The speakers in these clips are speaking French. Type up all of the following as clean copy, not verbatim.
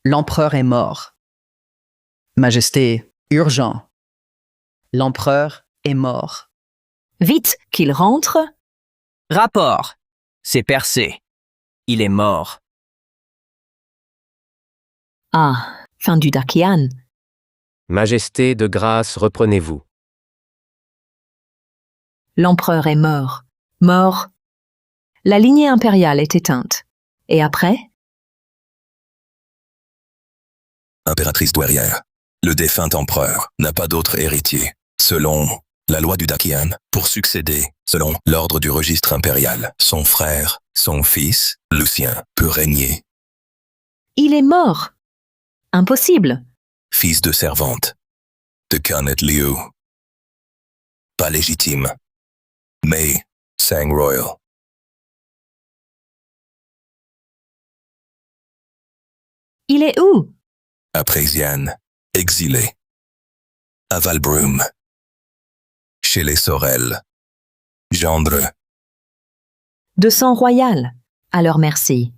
L'empereur est mort. Majesté, urgent. L'empereur est mort. Vite qu'il rentre. Rapport. C'est percé. Il est mort. Ah, fin du Dakian. Majesté, de grâce, reprenez-vous. L'empereur est mort. Mort. La lignée impériale est éteinte. Et après? Impératrice douairière. Le défunt empereur n'a pas d'autre héritier. Selon la loi du Dakian, pour succéder, selon l'ordre du registre impérial, son frère, son fils, Lucien, peut régner. Il est mort. Impossible. Fils de servante. De Kanet Liu. Pas légitime. Mais sang royal. Il est où? À Présiane, exilé. À Valbrume. Chez les Sorel. Gendre. De sang royal. Alors merci.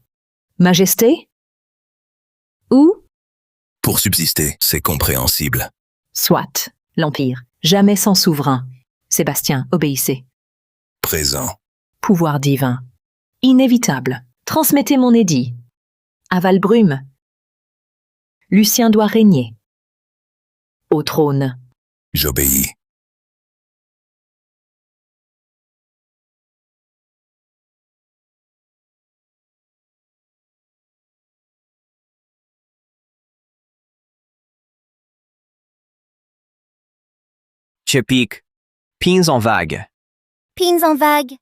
Majesté? Où? Pour subsister, c'est compréhensible. Soit. L'Empire. Jamais sans souverain. Sébastien, obéissez. Présent. Pouvoir divin. Inévitable. Transmettez mon édit. À Valbrume. Lucien doit régner. Au trône. J'obéis. Je pique. Pins en vague. Pins en vague.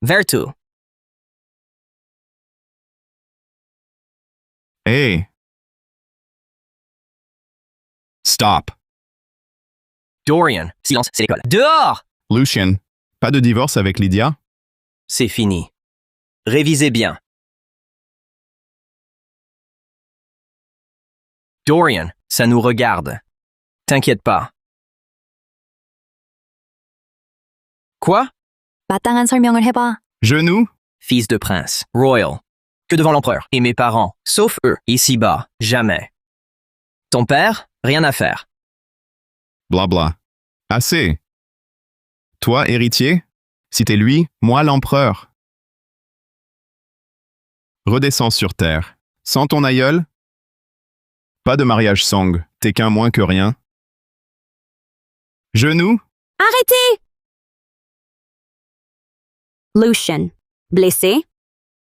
Vertu. Hey. Stop. Dorian. Silence, c'est l'école. Dehors! Lucien, pas de divorce avec Lydia? C'est fini. Révisez bien. Dorian, ça nous regarde. T'inquiète pas. Quoi? 마땅한 설명을 해봐. Genou? Fils de prince. Royal. Que devant l'empereur. Et mes parents. Sauf eux. Ici-bas. Jamais. Ton père? Rien à faire. Blabla. Assez. Toi, héritier? Si t'es lui, moi l'empereur. Redescends sur terre. Sans ton aïeul? Pas de mariage sang, t'es qu'un moins que rien. Genou? Arrêtez! Lucien. Blessé?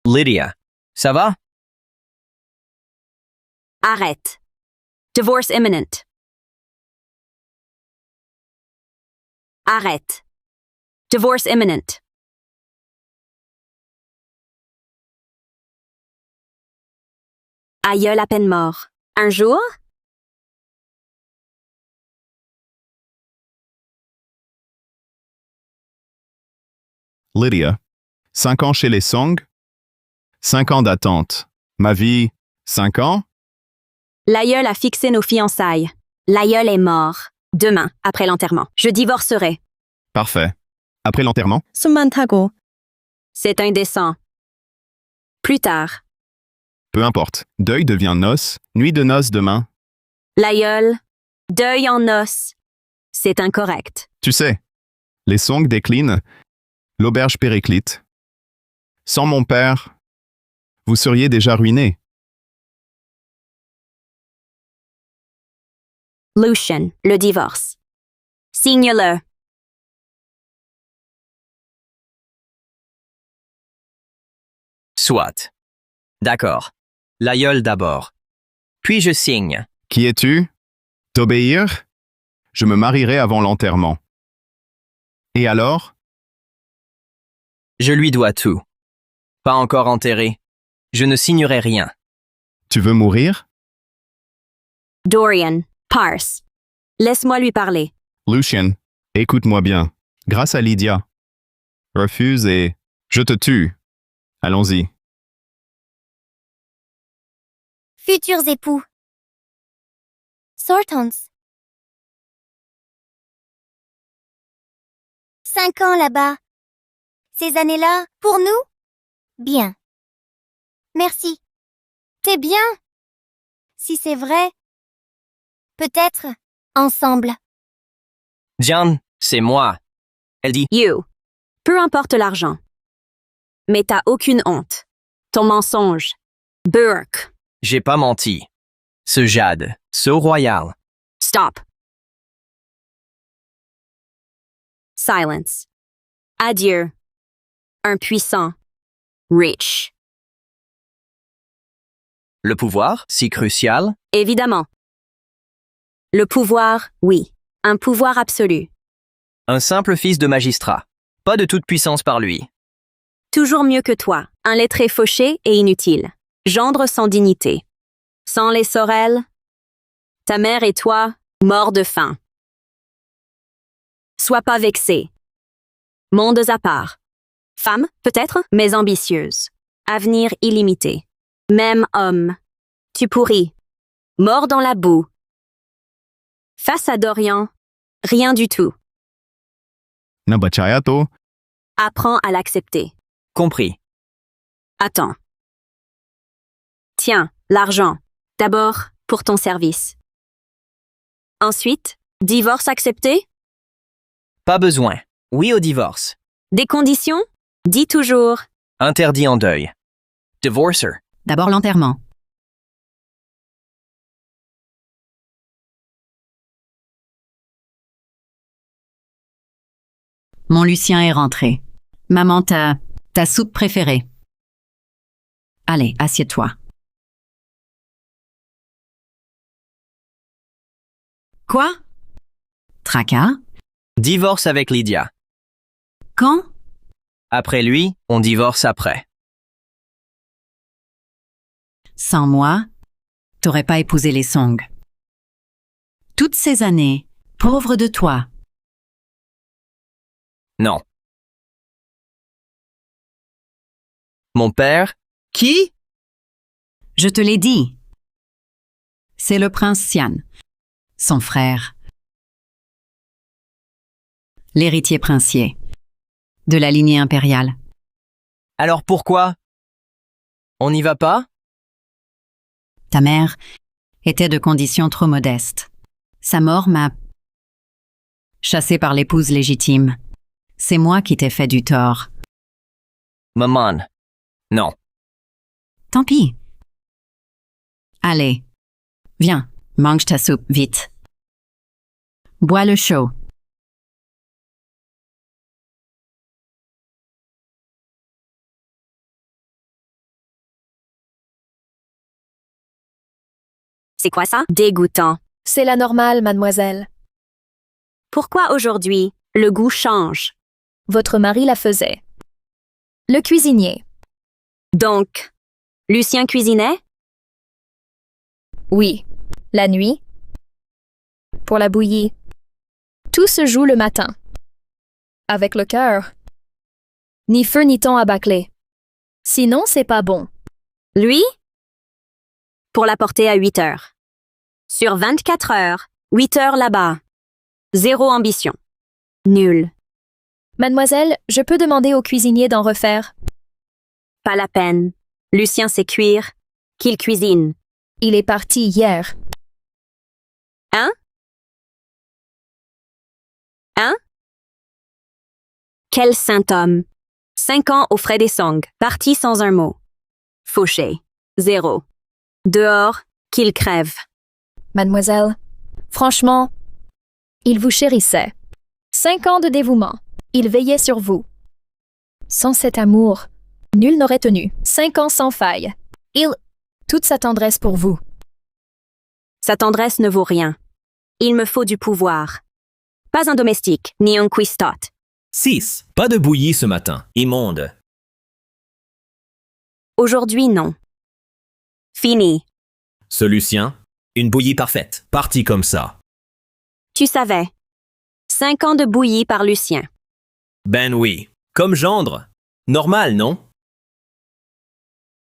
Lydia. Ça va? Arrête. Divorce imminent. Arrête. Divorce imminent. Aïeul à peine mort. Un jour? Lydia. 5 ans chez les Song? 5 ans d'attente. Ma vie, 5 ans? L'aïeul a fixé nos fiançailles. L'aïeul est mort. Demain, après l'enterrement. Je divorcerai. Parfait. Après l'enterrement? 숨만 타고. C'est indécent. Plus tard. Peu importe. Deuil devient noces, nuit de noces demain. L'aïeul. Deuil en os. C'est incorrect. Tu sais, les Song déclinent, l'auberge périclite. Sans mon père, vous seriez déjà ruiné. Lucien, le divorce. Signe-le. Soit. D'accord. L'aïeul d'abord. Puis je signe. Qui es-tu? T'obéir? Je me marierai avant l'enterrement. Et alors? Je lui dois tout. Pas encore enterré. Je ne signerai rien. Tu veux mourir? Dorian, parse. Laisse-moi lui parler. Lucien, écoute-moi bien. Grâce à Lydia. Refuse et je te tue. Allons-y. Futurs époux. Sortons. 5 ans là-bas. Ces années-là, pour nous? Bien. Merci. T'es bien? Si c'est vrai, peut-être ensemble. Jian, c'est moi. Elle dit, You. Peu importe l'argent. Mais t'as aucune honte. Ton mensonge. Burke. j'ai pas menti. Ce Jade, so royal. Stop. Silence. Adieu. Un puissant. Rich. Le pouvoir, si crucial, Évidemment. Le pouvoir, oui. Un pouvoir absolu. un simple fils de magistrat. Pas de toute puissance par lui. Toujours mieux que toi. Un lettré fauché et inutile. Gendre sans dignité. Sans les sorels. Ta mère et toi, morts de faim. Sois pas vexé. Mondes à part. Femme, peut-être, mais ambitieuse. Avenir illimité. Même homme. Tu pourris. Mort dans la boue. Face à Dorian, rien du tout. Nabachaya to, Apprends à l'accepter. Compris. Attends. Tiens, l'argent. D'abord, pour ton service. Ensuite, divorce accepté? Pas besoin. Oui au divorce. Des conditions? Dis toujours. Interdit en deuil. Divorcer. D'abord l'enterrement. Mon Lucien est rentré. Maman, ta soupe préférée. Allez, assieds-toi. Quoi? Tracas? Divorce avec Lydia. Quand? Après lui, on divorce après. Sans moi, t'aurais pas épousé les Song. Toutes ces années, pauvre de toi. Non. Mon père? Qui? Je te l'ai dit. C'est le prince Sian, son frère. L'héritier princier de la lignée impériale. Alors pourquoi? On n'y va pas? Ta mère était de conditions trop modestes. Sa mort m'a chassé par l'épouse légitime. C'est moi qui t'ai fait du tort. Maman. Non. Tant pis. Allez, viens, mange ta soupe, vite. Bois le chaud. C'est quoi ça? Dégoûtant. C'est la normale, mademoiselle. Pourquoi aujourd'hui, le goût change? Votre mari la faisait. Le cuisinier. Donc, Lucien cuisinait? Oui. La nuit. Pour la bouillie. Tout se joue le matin. Avec le cœur. Ni feu ni temps à bâcler. Sinon, c'est pas bon. Lui? Pour la porter à 8 heures. Sur 24 heures, 8 heures là-bas. Zéro ambition. Nul. Mademoiselle, je peux demander au cuisinier d'en refaire. Pas la peine. Lucien sait cuire. Qu'il cuisine. Il est parti hier. Hein? Hein? Quel saint homme. 5 ans aux frais des Song. Parti sans un mot. Fauché. Zéro. Dehors, qu'il crève. Mademoiselle, franchement, il vous chérissait. 5 ans de dévouement. Il veillait sur vous. Sans cet amour, nul n'aurait tenu. 5 ans sans faille. Toute sa tendresse pour vous. Sa tendresse ne vaut rien. Il me faut du pouvoir. Pas un domestique, ni un cuistot. 6. Pas de bouillie ce matin. Immonde. Aujourd'hui, non. Fini. Ce Lucien, une bouillie parfaite. Parti comme ça. Tu savais. 5 ans de bouillie par Lucien. Ben oui. Comme gendre. Normal, non?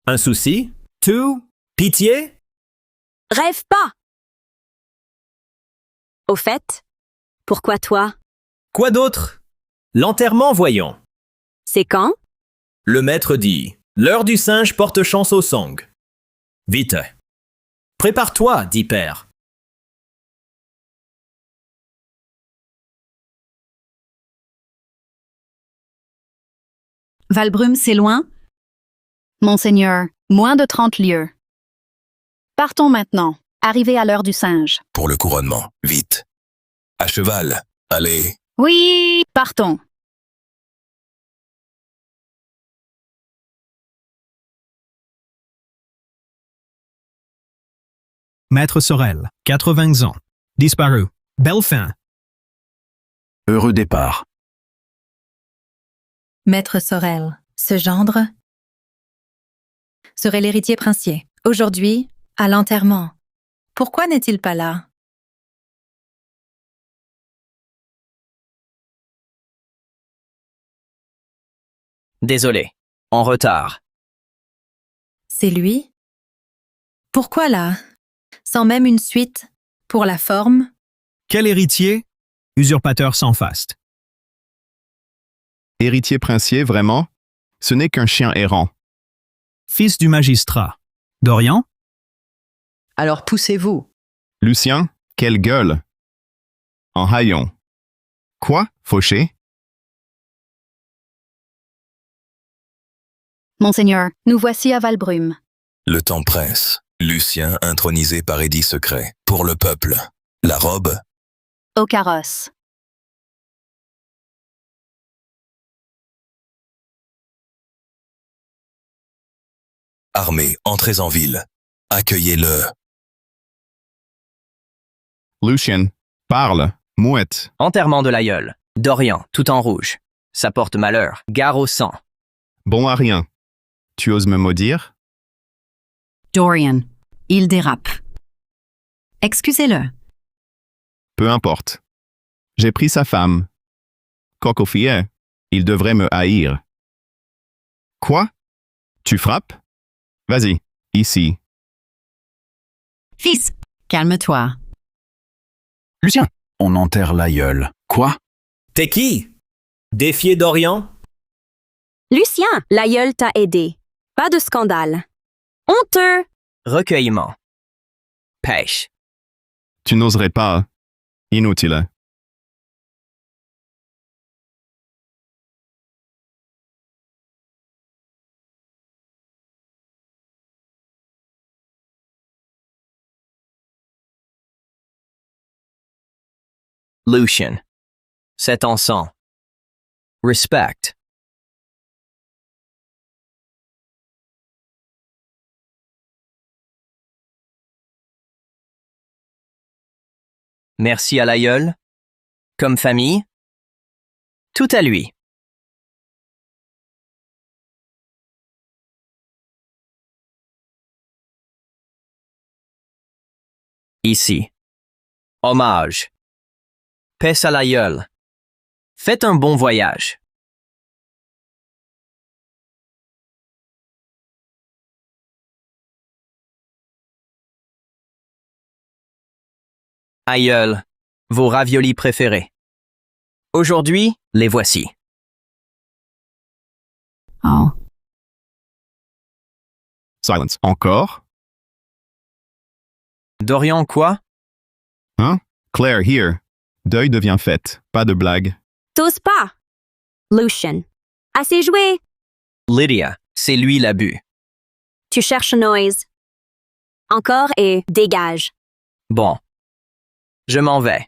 Un souci? Tout? Pitié? Rêve pas! Au fait, pourquoi toi? Quoi d'autre? L'enterrement, voyons. C'est quand? Le maître dit, l'heure du singe porte chance au Song. Vite. Prépare-toi, dit père. Valbrume, c'est loin? Monseigneur, moins de 30 lieues. Partons maintenant. Arrivé à l'heure du singe. Pour le couronnement, vite. À cheval, allez. Oui, partons. Maître Sorel, 80 ans. Disparu. Belle fin. Heureux départ. Maître Sorel, ce gendre serait l'héritier princier. Aujourd'hui, à l'enterrement. Pourquoi n'est-il pas là? Désolé. En retard. C'est lui? Pourquoi là? Sans même une suite pour la forme? Quel héritier? Usurpateur sans faste. Héritier princier, vraiment? Ce n'est qu'un chien errant. Fils du magistrat. Dorian? Alors poussez-vous. Lucien, quelle gueule! En haillons. Quoi, fauché? Monseigneur, nous voici à Valbrume. Le temps presse. Lucien intronisé par édit secret. Pour le peuple. La robe, Au carrosse. armée, entrez en ville. Accueillez-le. Lucien, parle, mouette. Enterrement de l'aïeul. Dorian, tout en rouge. Ça porte malheur. Gare au sang. Bon à rien. Tu oses me maudire? Dorian, il dérape. Excusez-le. Peu importe. J'ai pris sa femme. Cocofiet, il devrait me haïr. Quoi? Tu frappes? Vas-y, ici. Fils, calme-toi. Lucien, on enterre l'aïeul. Quoi? T'es qui? Défier Dorian? Lucien, l'aïeul t'a aidé. Pas de scandale. Honteux! Recueillement. Pêche. Tu n'oserais pas. Inutile. Lucien. Cet encens. Respect. Merci à l'aïeul. Comme famille. Tout à lui. Ici. Hommage. Paix à l'aïeul. Faites un bon voyage. Aïeul, vos raviolis préférés. Aujourd'hui, les voici. Oh. Silence. Encore? Dorian quoi? Hein? Claire, here. Deuil devient fête. Pas de blague. T'oses pas! Lucien. Assez joué! Lydia, c'est lui l'abus. Tu cherches noise. Encore et dégage. Bon. Je m'en vais.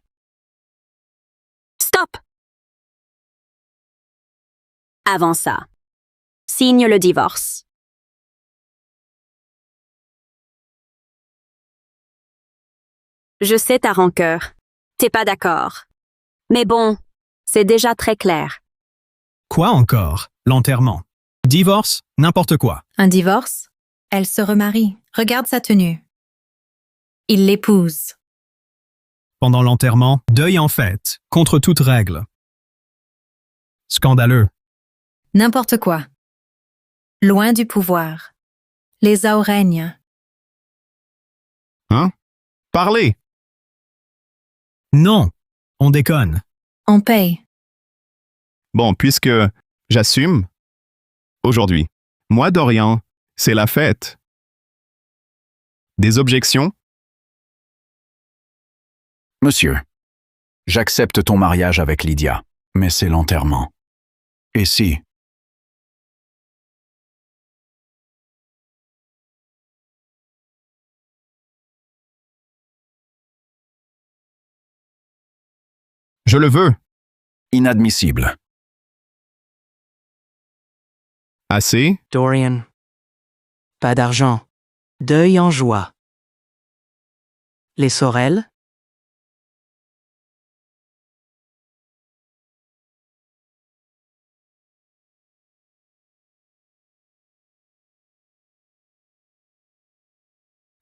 Stop! Avant ça, signe le divorce. Je sais ta rancœur. T'es pas d'accord. Mais bon, c'est déjà très clair. Quoi encore? L'enterrement. Divorce? N'importe quoi. Un divorce? Elle se remarie. Regarde sa tenue. Il l'épouse. Pendant l'enterrement, deuil en fête, contre toute règle. Scandaleux. N'importe quoi. Loin du pouvoir. Les Ao règnent. Hein? Parlez! Non, on déconne. On paye. Bon, puisque j'assume, aujourd'hui, moi, Dorian, c'est la fête. Des objections? Monsieur, j'accepte ton mariage avec Lydia, mais c'est l'enterrement. Et si? Je le veux. Inadmissible. Assez? Dorian. Pas d'argent. Deuil en joie. Les Sorel?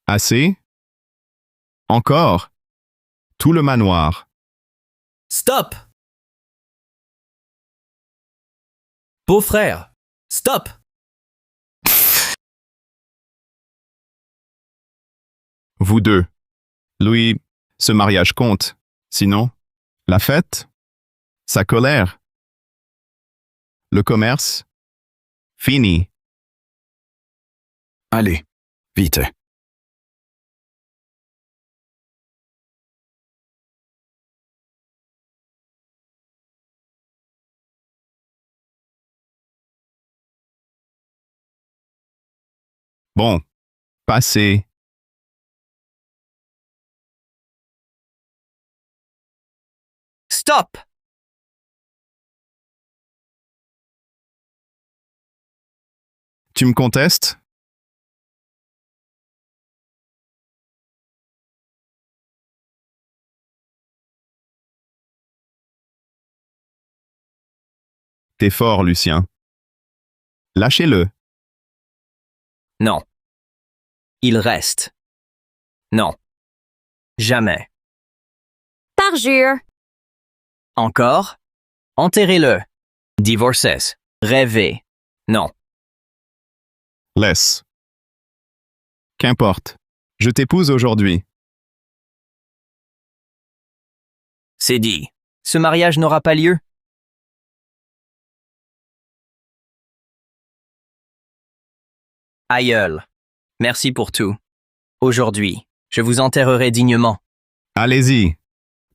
Assez? Encore? Tout le manoir. Stop! Beau-frère, stop! Vous deux. Louis, ce mariage compte. Sinon, la fête? Sa colère? Le commerce? Fini. Allez, vite. Bon, passez. Stop! Tu me contestes? T'es fort, Lucien. Lâchez-le. Non. Il reste. Non. Jamais. Parjure. Encore? Enterrez-le. Divorces. Rêvez. Non. Laisse. Qu'importe. Je t'épouse aujourd'hui. C'est dit. Ce mariage n'aura pas lieu? Aïeul. Merci pour tout. Aujourd'hui, je vous enterrerai dignement. Allez-y.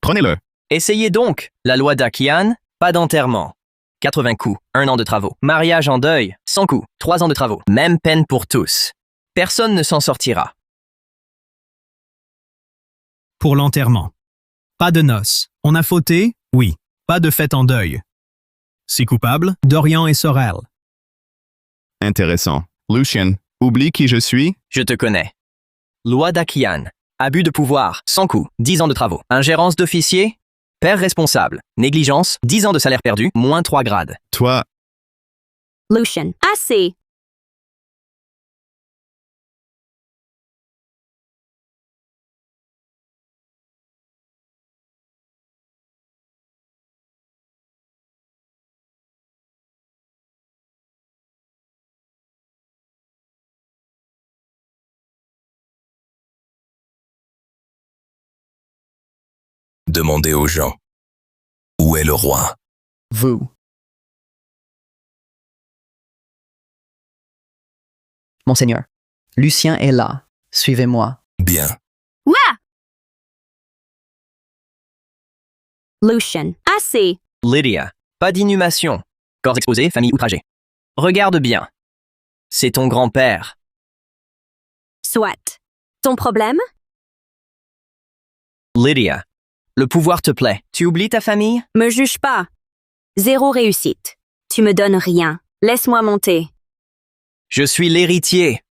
Prenez-le. Essayez donc. La loi d'Akian, pas d'enterrement. 80 coups, 1 an de travaux. Mariage en deuil, 100 coups, 3 ans de travaux. Même peine pour tous. Personne ne s'en sortira. Pour l'enterrement. Pas de noces. On a fauté? Oui. Pas de fête en deuil. Si coupable, Dorian et Sorel. Intéressant. Lucien, oublie qui je suis? Je te connais. Loi d'Akian. Abus de pouvoir, 100 coups, 10 ans de travaux. Ingérence d'officier, père responsable. Négligence, 10 ans de salaire perdu, moins 3 grades. Toi, Lucien. Assez. Demandez aux gens. Où est le roi? Vous. Monseigneur, Lucien est là. Suivez-moi. Bien. Ouah! Lucien. Assez. Lydia. Pas d'inhumation. Corps exposé, famille outragée. Regarde bien. C'est ton grand-père. Soit. Ton problème? Lydia. Le pouvoir te plaît. Tu oublies ta famille? Me juge pas. 0 réussite. Tu me donnes rien. Laisse-moi monter. Je suis l'héritier.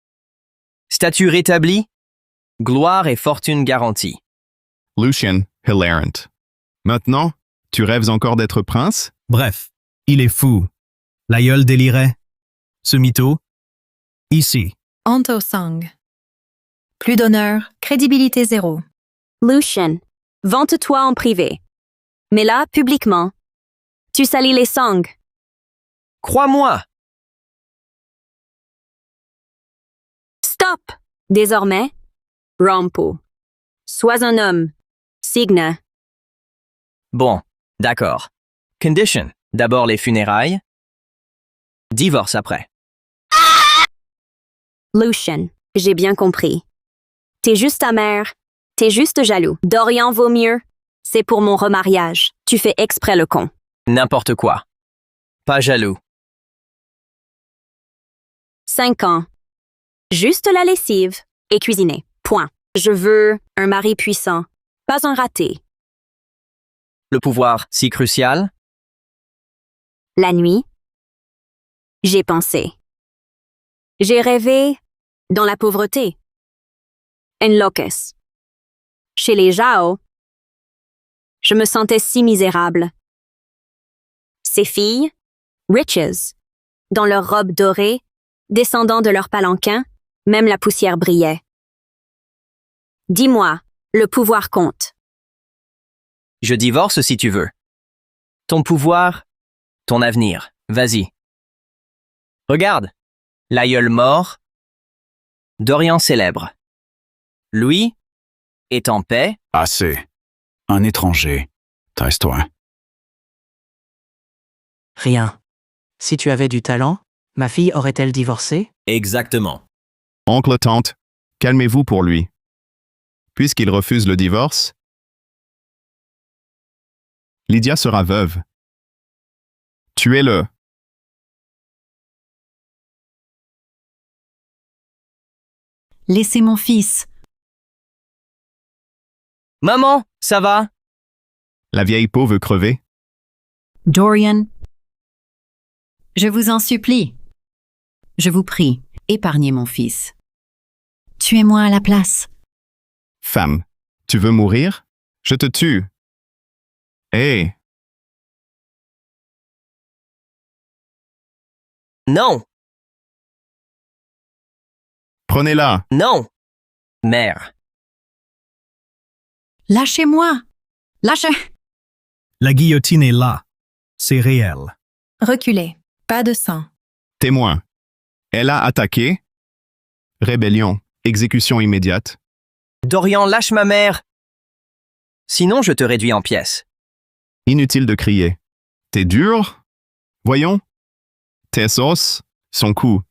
Statut rétabli. Gloire et fortune garantie. Lucien, hilarant. Maintenant, tu rêves encore d'être prince? Bref, il est fou. L'aïeul délirait. Ce mytho. Ici. Anto Sang. Plus d'honneur, crédibilité 0. Lucien. Vante-toi en privé. Mais là, publiquement. Tu salis les Sang. Crois-moi. Stop! Désormais, Rampo. Sois un homme. Signe. Bon, d'accord. Condition. D'abord les funérailles. Divorce après. Lucien. J'ai bien compris. T'es juste amer. T'es juste jaloux. Dorian vaut mieux. C'est pour mon remariage. Tu fais exprès le con. N'importe quoi. Pas jaloux. 5 ans. Juste la lessive et cuisiner. Point. Je veux un mari puissant, pas un raté. Le pouvoir si crucial? La nuit, j'ai pensé. J'ai rêvé dans la pauvreté. En loques. Chez les Jao, je me sentais si misérable. Ces filles, riches, dans leurs robes dorées, descendant de leur palanquin, même la poussière brillait. Dis-moi, le pouvoir compte. Je divorce si tu veux. Ton pouvoir, ton avenir. Vas-y. Regarde. L'aïeul mort. Dorian célèbre. Louis est en paix. Assez. Un étranger. Taise-toi. Rien. Si tu avais du talent, ma fille aurait-elle divorcé? Exactement. Oncle, tante, calmez-vous pour lui. Puisqu'il refuse le divorce, Lydia sera veuve. Tuez-le. Laissez mon fils. Maman, ça va? La vieille peau veut crever. Dorian, je vous en supplie. Je vous prie, épargnez mon fils. Tuez-moi à la place. Femme, tu veux mourir? Je te tue. Hé, Non, prenez-la. non. Mère. Lâchez-moi. Lâchez. La guillotine est là. C'est réel. Reculez. Pas de sang. Témoin. Elle a attaqué. Rébellion. Exécution immédiate. Dorian, lâche ma mère. Sinon, je te réduis en pièces. Inutile de crier. T'es dur? Voyons. Tes os, son cou.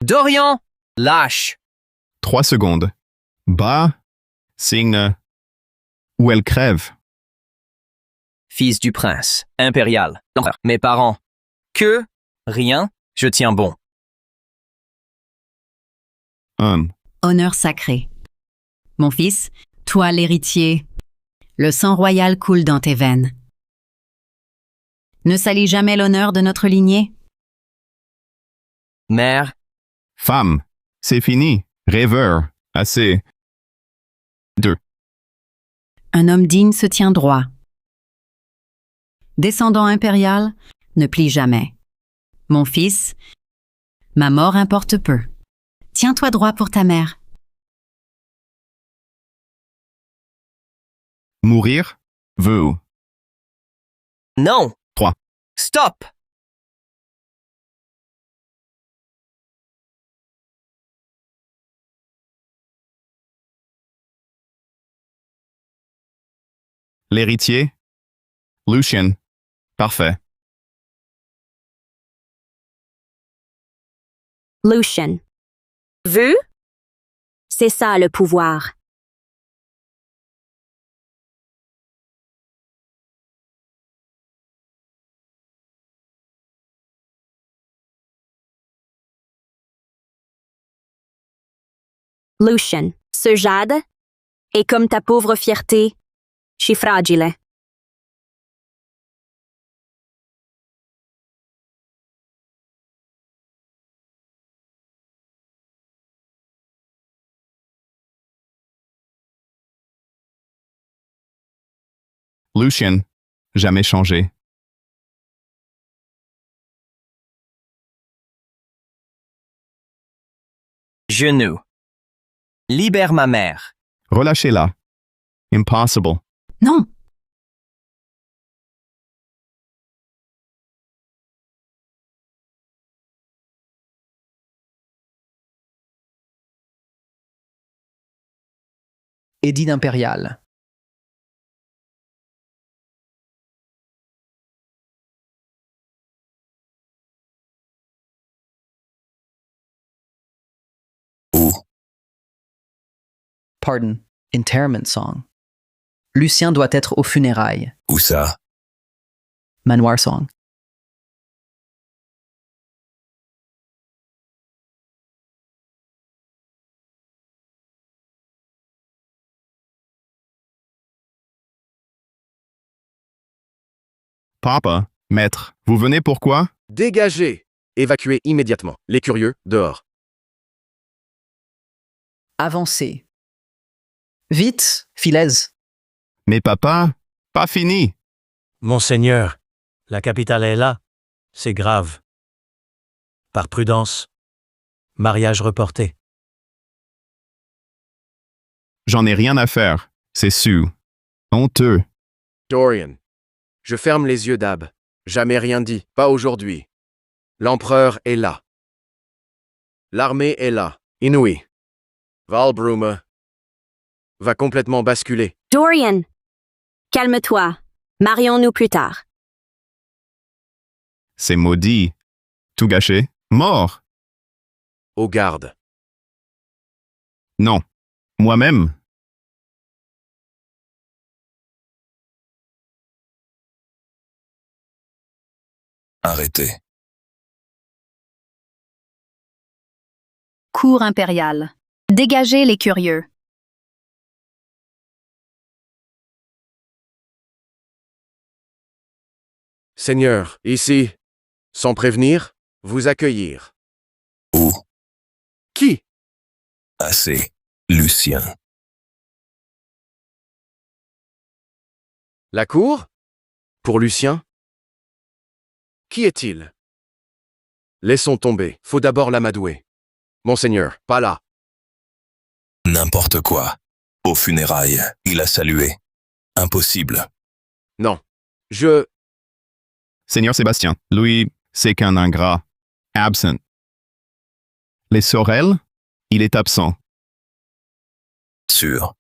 Dorian, lâche. 3 secondes. Bas, signe. Ou elle crève. Fils du prince, impérial, l'empereur. Mes parents. Que? Rien, je tiens bon. Honneur sacré. Mon fils, toi l'héritier, le sang royal coule dans tes veines. Ne salis jamais l'honneur de notre lignée. Mère. Femme, c'est fini. Rêveur, assez. 2. Un homme digne se tient droit. Descendant impérial, ne plie jamais. Mon fils, ma mort importe peu. Tiens-toi droit pour ta mère. Mourir? Vous. Non. 3. Stop. L'héritier? Lucien. Parfait. Lucien. Vu? C'est ça le pouvoir. Lucien, ce jade est comme ta pauvre fierté, si fragile. Lucien. Jamais changé. Genou. Libère ma mère. Relâchez-la. Impossible. Non. Édit impérial. Pardon. Interment song. Lucien doit être aux funérailles. Où ça? Manoir song. Papa, maître, vous venez pourquoi? Dégagez! Évacuez immédiatement. Les curieux, dehors. Avancez. Vite, Philèse. Mais papa, pas fini. Monseigneur, la capitale est là. C'est grave. Par prudence. Mariage reporté. J'en ai rien à faire, c'est sûr. Honteux. Dorian. Je ferme les yeux d'Ab. Jamais rien dit, pas aujourd'hui. L'empereur est là. L'armée est là. Inouï. Valbrume va complètement basculer. Dorian, calme-toi. Marions-nous plus tard. C'est maudit. Tout gâché. Mort. Aux gardes. Non. Moi-même. Arrêtez. Cour impériale. Dégagez les curieux. Seigneur, ici, sans prévenir, vous accueillir. Où? Qui? Assez. Lucien. La cour? Pour Lucien? Qui est-il? Laissons tomber, faut d'abord l'amadouer. Monseigneur, pas là. N'importe quoi. Aux funérailles, il a salué. Impossible. Non. Seigneur Sébastien, Louis, c'est qu'un ingrat. Absent. Les Sorel, il est absent. Sûr.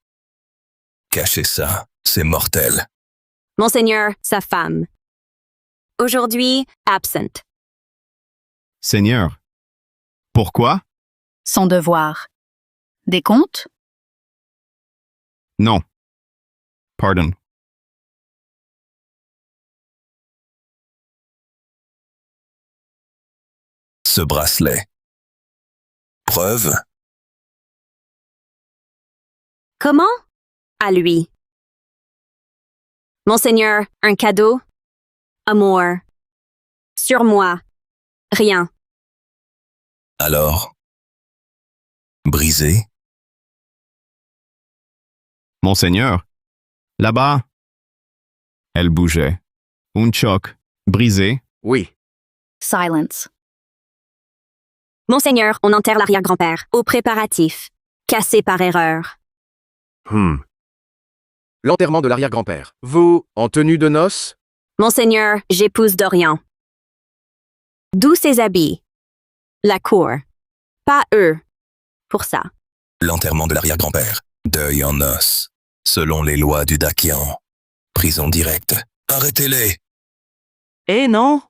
Cachez ça, c'est mortel. Monseigneur, sa femme. Aujourd'hui, absent. Seigneur. Pourquoi? Son devoir. Des comptes? Non. Pardon. Ce bracelet. Preuve? Comment? À lui. Monseigneur, un cadeau? Amour. Sur moi. Rien. Alors? Brisé? Monseigneur. Là-bas. Elle bougeait. Un choc. Brisé. Oui. Silence. Monseigneur, on enterre l'arrière-grand-père. Au préparatif. Cassé par erreur. L'enterrement de l'arrière-grand-père. Vous, en tenue de noces? Monseigneur, j'épouse Dorian. D'où ces habits? La cour. Pas eux. Pour ça. L'enterrement de l'arrière-grand-père. Deuil en os. Selon les lois du Dakian. Prison directe. Arrêtez-les! Eh non!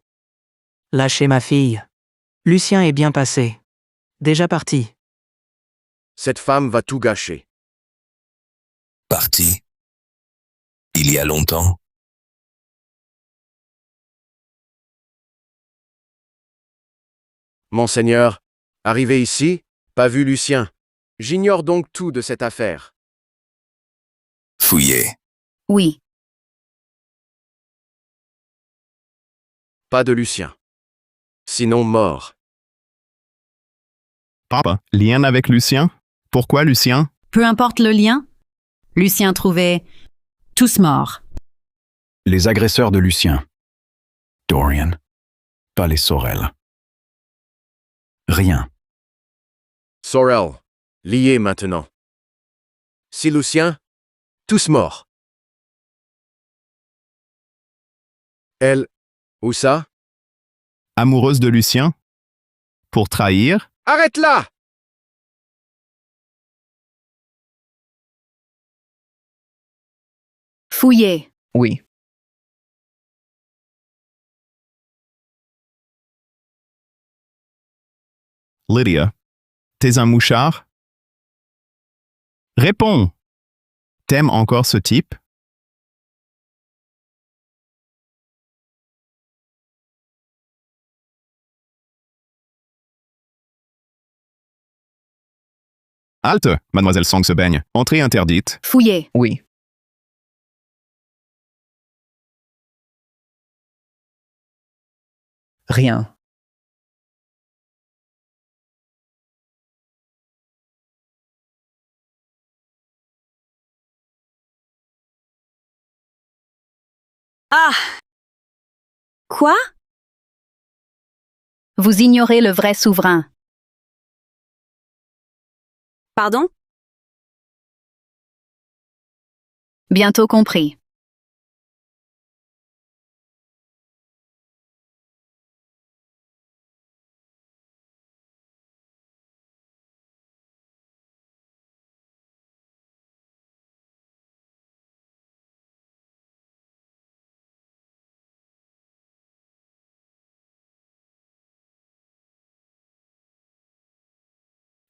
Lâchez ma fille. Lucien est bien passé. Déjà parti. Cette femme va tout gâcher. Parti. Il y a longtemps. Monseigneur, arrivé ici, pas vu Lucien. J'ignore donc tout de cette affaire. Fouillé. Oui. Pas de Lucien. Sinon mort. Papa, lien avec Lucien? Pourquoi Lucien? Peu importe le lien, Lucien trouvait tous morts. Les agresseurs de Lucien. Dorian. Pas les Sorel. Rien. Sorel, lié maintenant. Si Lucien, tous morts. Elle, où ça? Amoureuse de Lucien? Pour trahir? Arrête-la! Fouillé. Oui. Lydia. T'es un mouchard? Réponds. T'aimes encore ce type? Halte, mademoiselle Song se baigne. Entrée interdite. Fouillez. Oui. Rien. Ah! Quoi? Vous ignorez le vrai souverain. Pardon? Bientôt compris.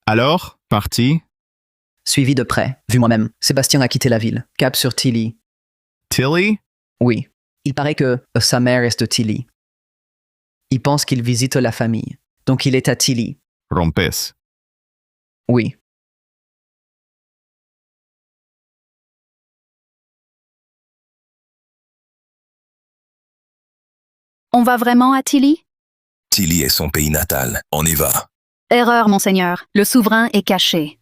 Alors, parti? Suivi de près, vu moi-même. Sébastien a quitté la ville. Cap sur Tilly. Tilly? Oui. Il paraît que sa mère est de Tilly. Il pense qu'il visite la famille. Donc il est à Tilly. Rompes. Oui. On va vraiment à Tilly? Tilly est son pays natal. On y va. Erreur, monseigneur. Le souverain est caché.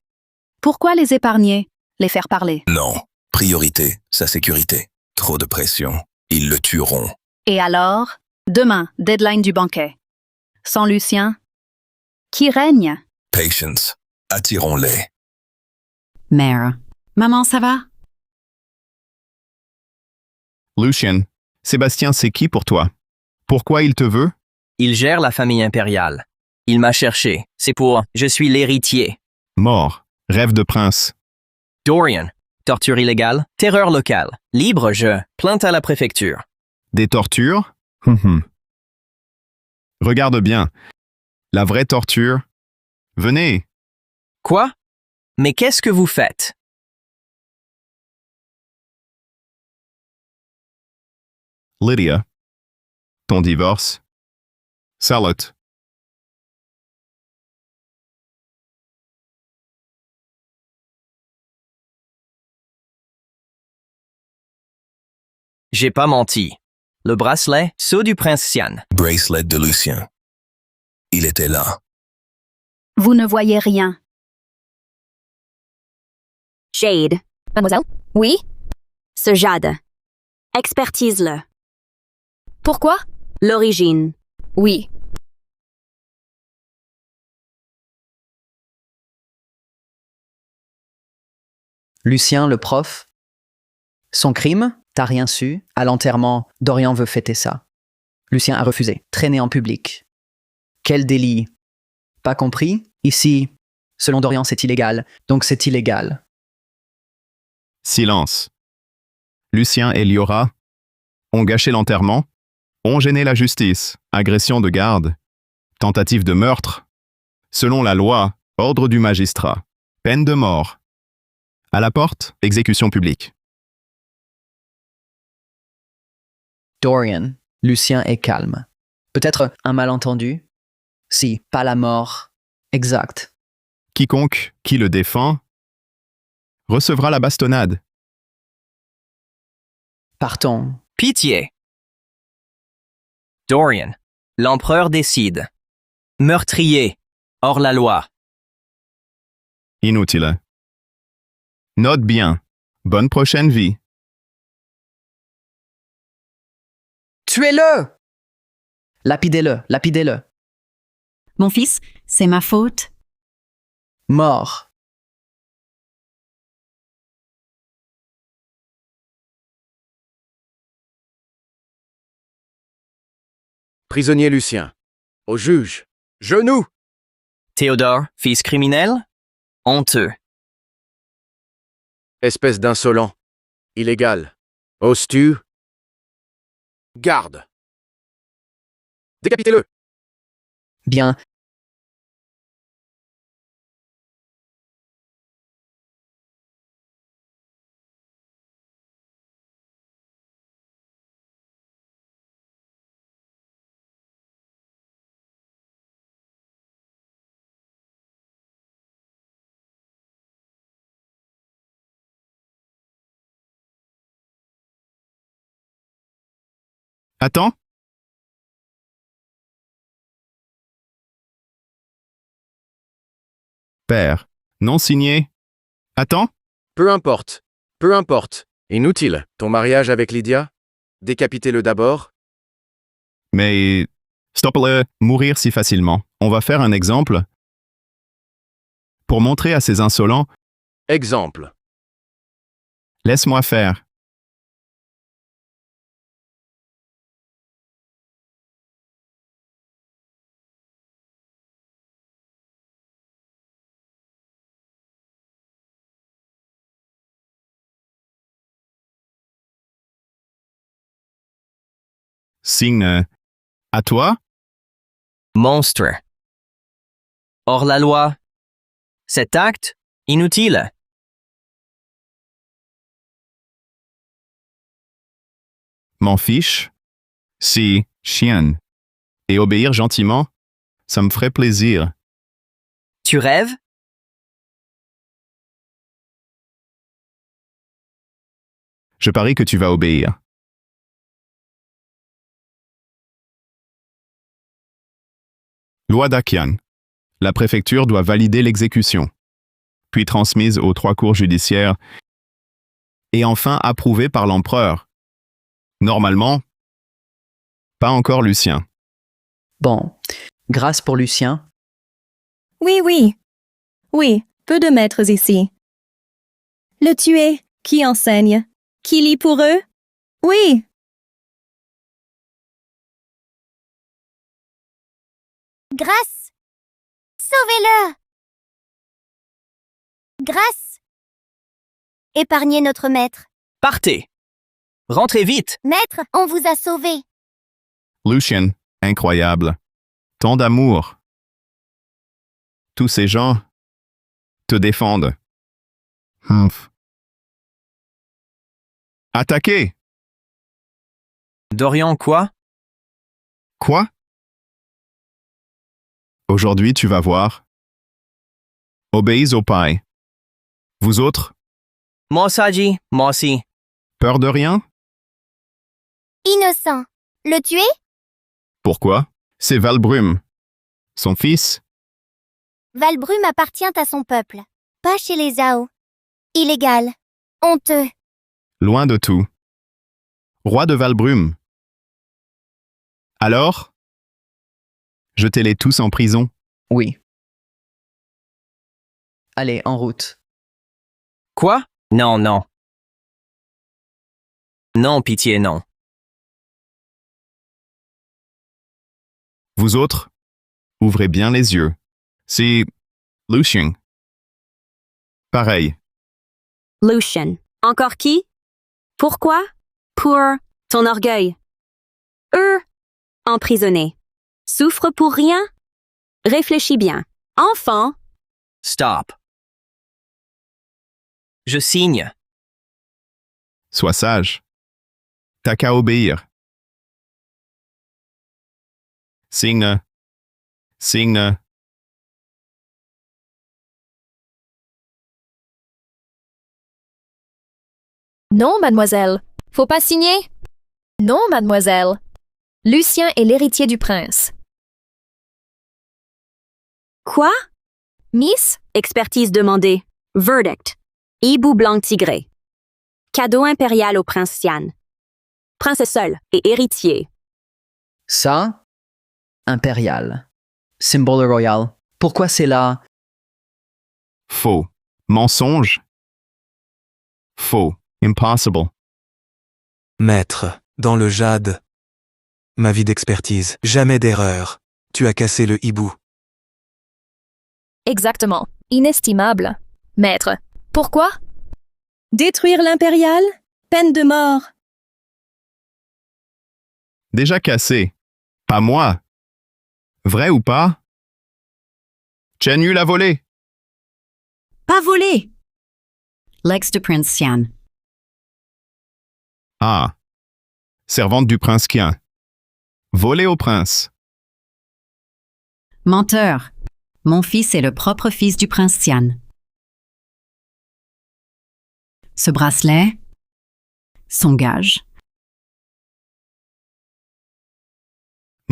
Pourquoi les épargner? Les faire parler? Non. Priorité, sa sécurité. Trop de pression. Ils le tueront. Et alors? Demain, deadline du banquet. Sans Lucien? Qui règne? Patience. Attirons-les. Mère. Maman, ça va? Lucien, Sébastien, c'est qui pour toi? Pourquoi il te veut? Il gère la famille impériale. Il m'a cherché. C'est pour « je suis l'héritier ». Mort. Rêve de prince. Dorian. Torture illégale. Terreur locale. Libre jeu. Plainte à la préfecture. Des tortures? Regarde bien. La vraie torture. Venez. Quoi? Mais qu'est-ce que vous faites? Lydia. Ton divorce. Charlotte. J'ai pas menti. Le bracelet, sceau du prince Sian. Bracelet de Lucien. Il était là. Vous ne voyez rien. Jade. Mademoiselle? Oui? Ce jade. Expertise-le. Pourquoi? L'origine. Oui. Lucien, le prof. Son crime? T'as rien su. À l'enterrement, Dorian veut fêter ça. Lucien a refusé. Traîner en public. Quel délit? Pas compris? Ici, selon Dorian, c'est illégal. Donc c'est illégal. Silence. Lucien et Liora ont gâché l'enterrement, ont gêné la justice, agression de garde, tentative de meurtre. Selon la loi, ordre du magistrat, peine de mort. À la porte, exécution publique. Dorian, Lucien est calme. Peut-être un malentendu? Si, pas la mort. Exact. Quiconque qui le défend recevra la bastonnade. Partons. Pitié. Dorian. L'empereur décide. Meurtrier. Hors la loi. Inutile. Note bien. Bonne prochaine vie. Tuez-le! Lapidez-le, lapidez-le. Mon fils, c'est ma faute. Mort. Prisonnier Lucien. Au juge. Genoux! Théodore, fils criminel? Honteux. Espèce d'insolent. Illégal. Oses-tu? Garde! Décapitez-le! Bien, Attends. Père. Non signé. Attends. Peu importe. Peu importe. Inutile. Ton mariage avec Lydia? Décapitez-le d'abord? Mais stop-le, mourir si facilement. On va faire un exemple. Pour montrer à ces insolents. Exemple. Laisse-moi faire. Signe. À toi? Monstre. Hors la loi. Cet acte, inutile. M'en fiche? Si, chienne. Et obéir gentiment? Ça me ferait plaisir. Tu rêves? Je parie que tu vas obéir. Loi d'Akian. La préfecture doit valider l'exécution, puis transmise aux 3 cours judiciaires, et enfin approuvée par l'empereur. Normalement, pas encore Lucien. Bon, grâce pour Lucien. Oui, oui. Oui, peu de maîtres ici. Le tuer, qui enseigne? Qui lit pour eux? Oui. Grâce! Sauvez-le! Grâce! Épargnez notre maître. Partez. Rentrez vite. Maître, on vous a sauvé. Lucien, incroyable. Tant d'amour. Tous ces gens te défendent. Humph. Attaquez! Dorian quoi? Quoi? Aujourd'hui, tu vas voir. Obéis au pai. Vous autres? Moi Saji, moi aussi. Peur de rien? Innocent. Le tuer? Pourquoi? C'est Valbrume. Son fils? Valbrume appartient à son peuple, pas chez les Zhao. Illégal. Honteux. Loin de tout. Roi de Valbrume. Alors? Jetez-les tous en prison. Oui. Allez, en route. Quoi? Non, non. Non, pitié, non. Vous autres, ouvrez bien les yeux. C'est Lucien. Pareil. Lucien. Encore qui? Pourquoi? Pour ton orgueil. Eux, emprisonnés. Souffre pour rien? Réfléchis bien. Enfant. Stop. Je signe. Sois sage. T'as qu'à obéir. Signe. Signe. Non, mademoiselle. Faut pas signer. Non, mademoiselle. Lucien est l'héritier du prince. Quoi? Miss? Expertise demandée. Verdict. Hibou blanc tigré. Cadeau impérial au prince Sian. Prince seul et héritier. Ça, impérial. Symbole royal. Pourquoi c'est là? Faux. Mensonge. Faux. Impossible. Maître, dans le jade. Ma vie d'expertise. Jamais d'erreur. Tu as cassé le hibou. Exactement. Inestimable. Maître. Pourquoi? Détruire l'impérial? Peine de mort. Déjà cassé. Pas moi. Vrai ou pas? Chen Yu l'a volé. Pas volé. L'ex de Prince Xian. Ah. Servante du prince Qian. Volé au prince. Menteur. Mon fils est le propre fils du prince Xian. Ce bracelet, son gage,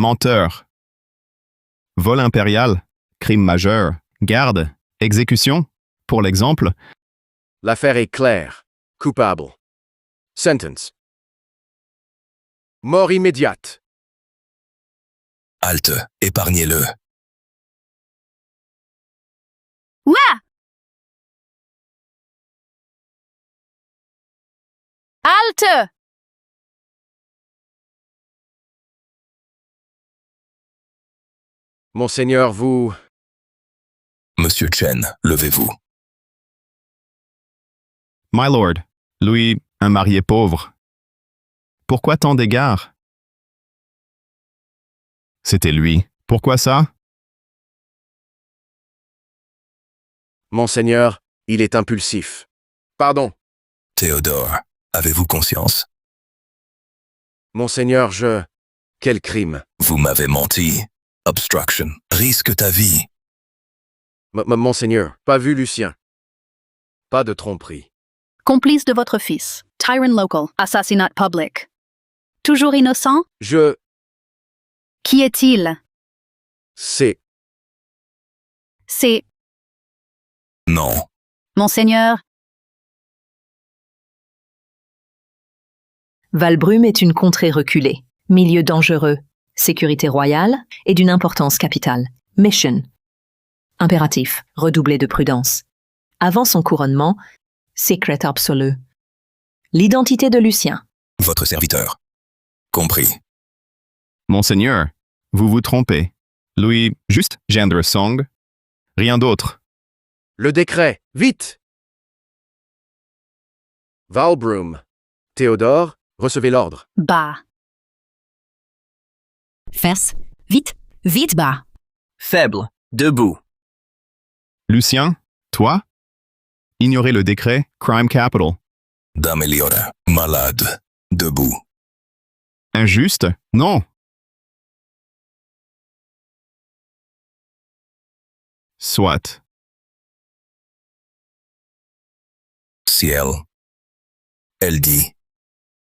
menteur. Vol impérial, crime majeur, garde, exécution. Pour l'exemple, L'affaire est claire. Coupable. Sentence. Mort immédiate. Halte, épargnez-le. Ouah! Halte! Monseigneur, vous... Monsieur Chen, levez-vous. My lord, Louis, un marié pauvre. Pourquoi tant d'égards? C'était lui. Pourquoi ça? Monseigneur, il est impulsif. Pardon. Théodore, avez-vous conscience? Monseigneur, je... Quel crime? Vous m'avez menti. Obstruction. Risque ta vie. Monseigneur, pas vu Lucien. Pas de tromperie. Complice de votre fils. Tyrant local. Assassinat public. Toujours innocent? Je... Qui est-il? C'est... C'est... Non. Monseigneur. Valbrume est une contrée reculée, milieu dangereux, sécurité royale et d'une importance capitale. Mission. Impératif, redoubler de prudence. Avant son couronnement, secret absolu. L'identité de Lucien. Votre serviteur. Compris. Monseigneur, vous vous trompez. Louis, juste gendre song. Rien d'autre. Le décret, vite! Valbrume. Théodore, recevez l'ordre. Bas. Fesses, vite, vite bas. Faible, debout. Lucien, toi? Ignorez le décret, crime capital. D'améliorer. Malade. Debout. Injuste? Non. Soit. Ciel. Elle dit.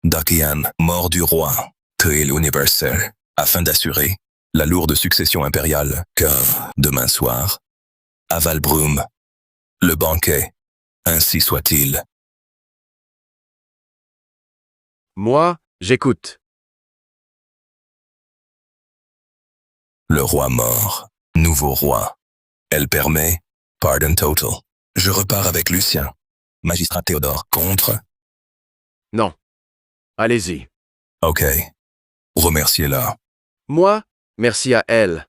Dakian, mort du roi, Tuil universel, afin d'assurer la lourde succession impériale que, demain soir, à Valbrume, le banquet, ainsi soit-il. Moi, j'écoute. Le roi mort, nouveau roi. Elle permet, pardon total. Je repars avec Lucien. Magistrat Théodore, contre? Non. Allez-y. Ok. Remerciez-la. Moi, merci à elle.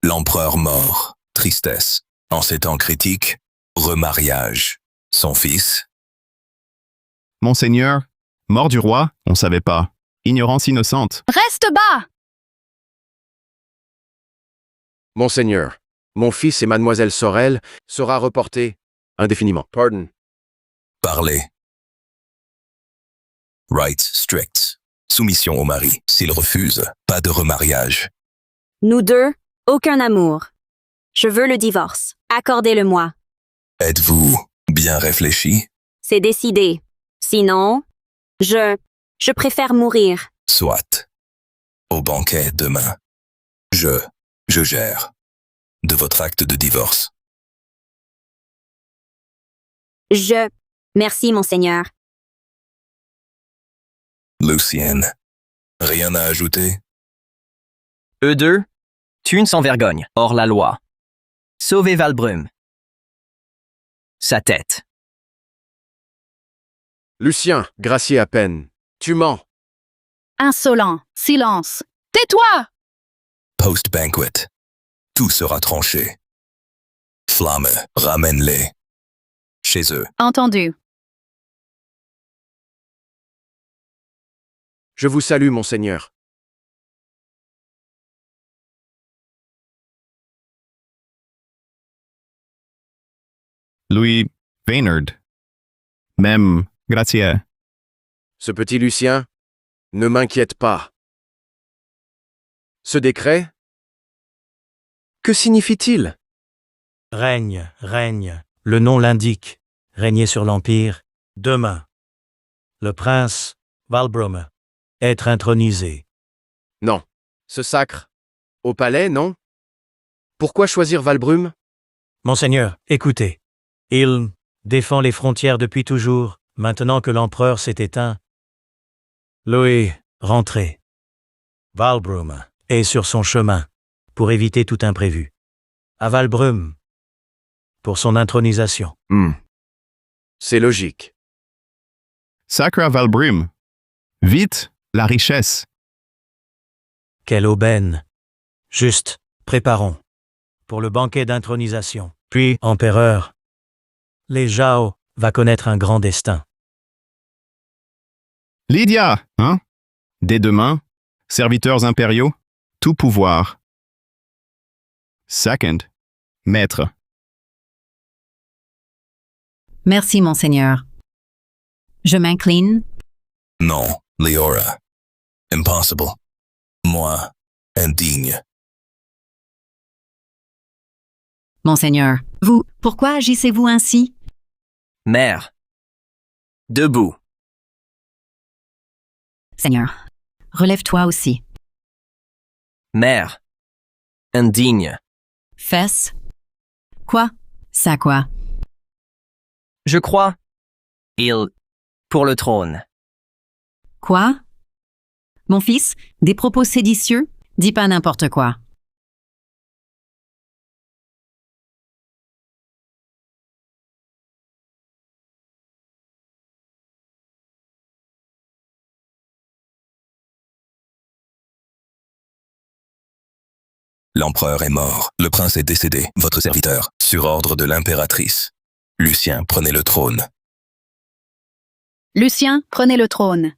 L'empereur mort, tristesse. En ces temps critiques, remariage. Son fils, Monseigneur, mort du roi, on savait pas. Ignorance innocente. Reste bas! Monseigneur, mon fils et mademoiselle Sorel sera reporté indéfiniment. Pardon. parlez. Rights strict. Soumission au mari. S'il refuse, pas de remariage. Nous deux, aucun amour. Je veux le divorce. Accordez-le-moi. Êtes-vous bien réfléchi? C'est décidé. Sinon, je préfère mourir. Soit. Au banquet demain. Je gère. De votre acte de divorce. Merci, monseigneur. Lucienne. Rien à ajouter? Eux deux, thune sans vergogne, hors la loi. Sauvez Valbrume. Sa tête. Lucien, gracié à peine. Tu mens. Insolent. Silence. Tais-toi! Post-banquet. Tout sera tranché. Flamme, ramène-les. Chez eux. Entendu. Je vous salue, monseigneur. Louis Vaynard. Même, grazie. Ce petit Lucien, ne m'inquiète pas. Ce décret? Que signifie-t-il? Règne, règne. Le nom l'indique. régner sur l'Empire, demain. Le prince, Valbrum, être intronisé. Non. Ce sacre. Au palais, non? Pourquoi choisir Valbrum? Monseigneur, écoutez. Il défend les frontières depuis toujours, maintenant que l'empereur s'est éteint. Louis, rentrez. Valbrum est sur son chemin, pour éviter tout imprévu. À Valbrum, pour son intronisation. C'est logique. Sacre à Valbrum. Vite, la richesse. Quelle aubaine. Juste, préparons. Pour le banquet d'intronisation. Puis, empereur. Les Zhao va connaître un grand destin. Lydia, hein? Dès demain, serviteurs impériaux, tout pouvoir. Second, maître. Merci, monseigneur. Je m'incline. Non, Leora. Impossible. Moi, indigne. Monseigneur, vous, pourquoi agissez-vous ainsi? Mère. Debout. Seigneur, relève-toi aussi. Mère. Indigne. Fesse. Quoi? Ça quoi? Je crois. Il. Pour le trône. Quoi? Mon fils, des propos séditieux? Dis pas n'importe quoi. L'empereur est mort, le prince est décédé, votre serviteur, sur ordre de l'impératrice. Lucien, prenez le trône. Lucien, prenez le trône.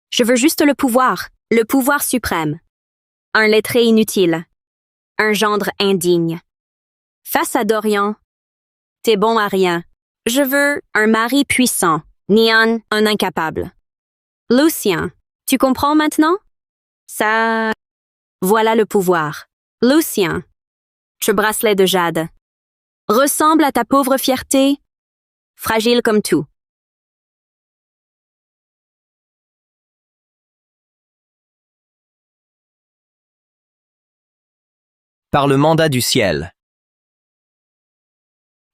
Je veux juste le pouvoir suprême. Un lettré inutile. Un gendre indigne. Face à Dorian, t'es bon à rien. Je veux un mari puissant, Nian, un incapable. Lucien, tu comprends maintenant? Ça... Voilà le pouvoir. Lucien, ce bracelet de jade. Ressemble à ta pauvre fierté, fragile comme tout. Par le mandat du ciel.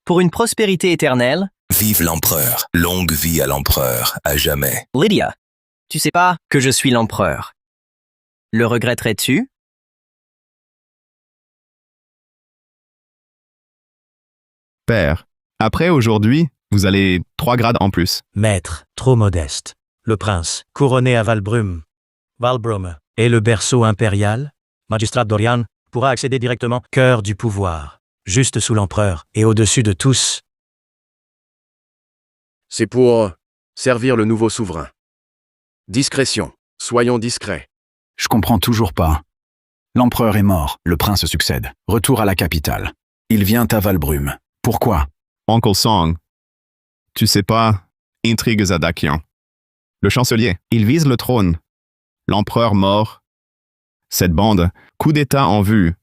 Pour une prospérité éternelle. Vive l'empereur. Longue vie à l'empereur, à jamais. Lydia, tu sais pas que je suis l'empereur. Le regretterais-tu? Père, après aujourd'hui, vous allez 3 grades en plus. Maître, trop modeste. Le prince, couronné à Valbrum. Valbrum est le berceau impérial. Magistrat Dorian pourra accéder directement, cœur du pouvoir, juste sous l'empereur et au-dessus de tous. C'est pour servir le nouveau souverain. Discrétion. Soyons discrets. Je comprends toujours pas. L'empereur est mort, le prince succède. Retour à la capitale. Il vient à Valbrum. Pourquoi? Uncle Song, tu sais pas, intrigues à Dakian. Le chancelier, il vise le trône. L'empereur mort. Cette bande, coup d'État en vue.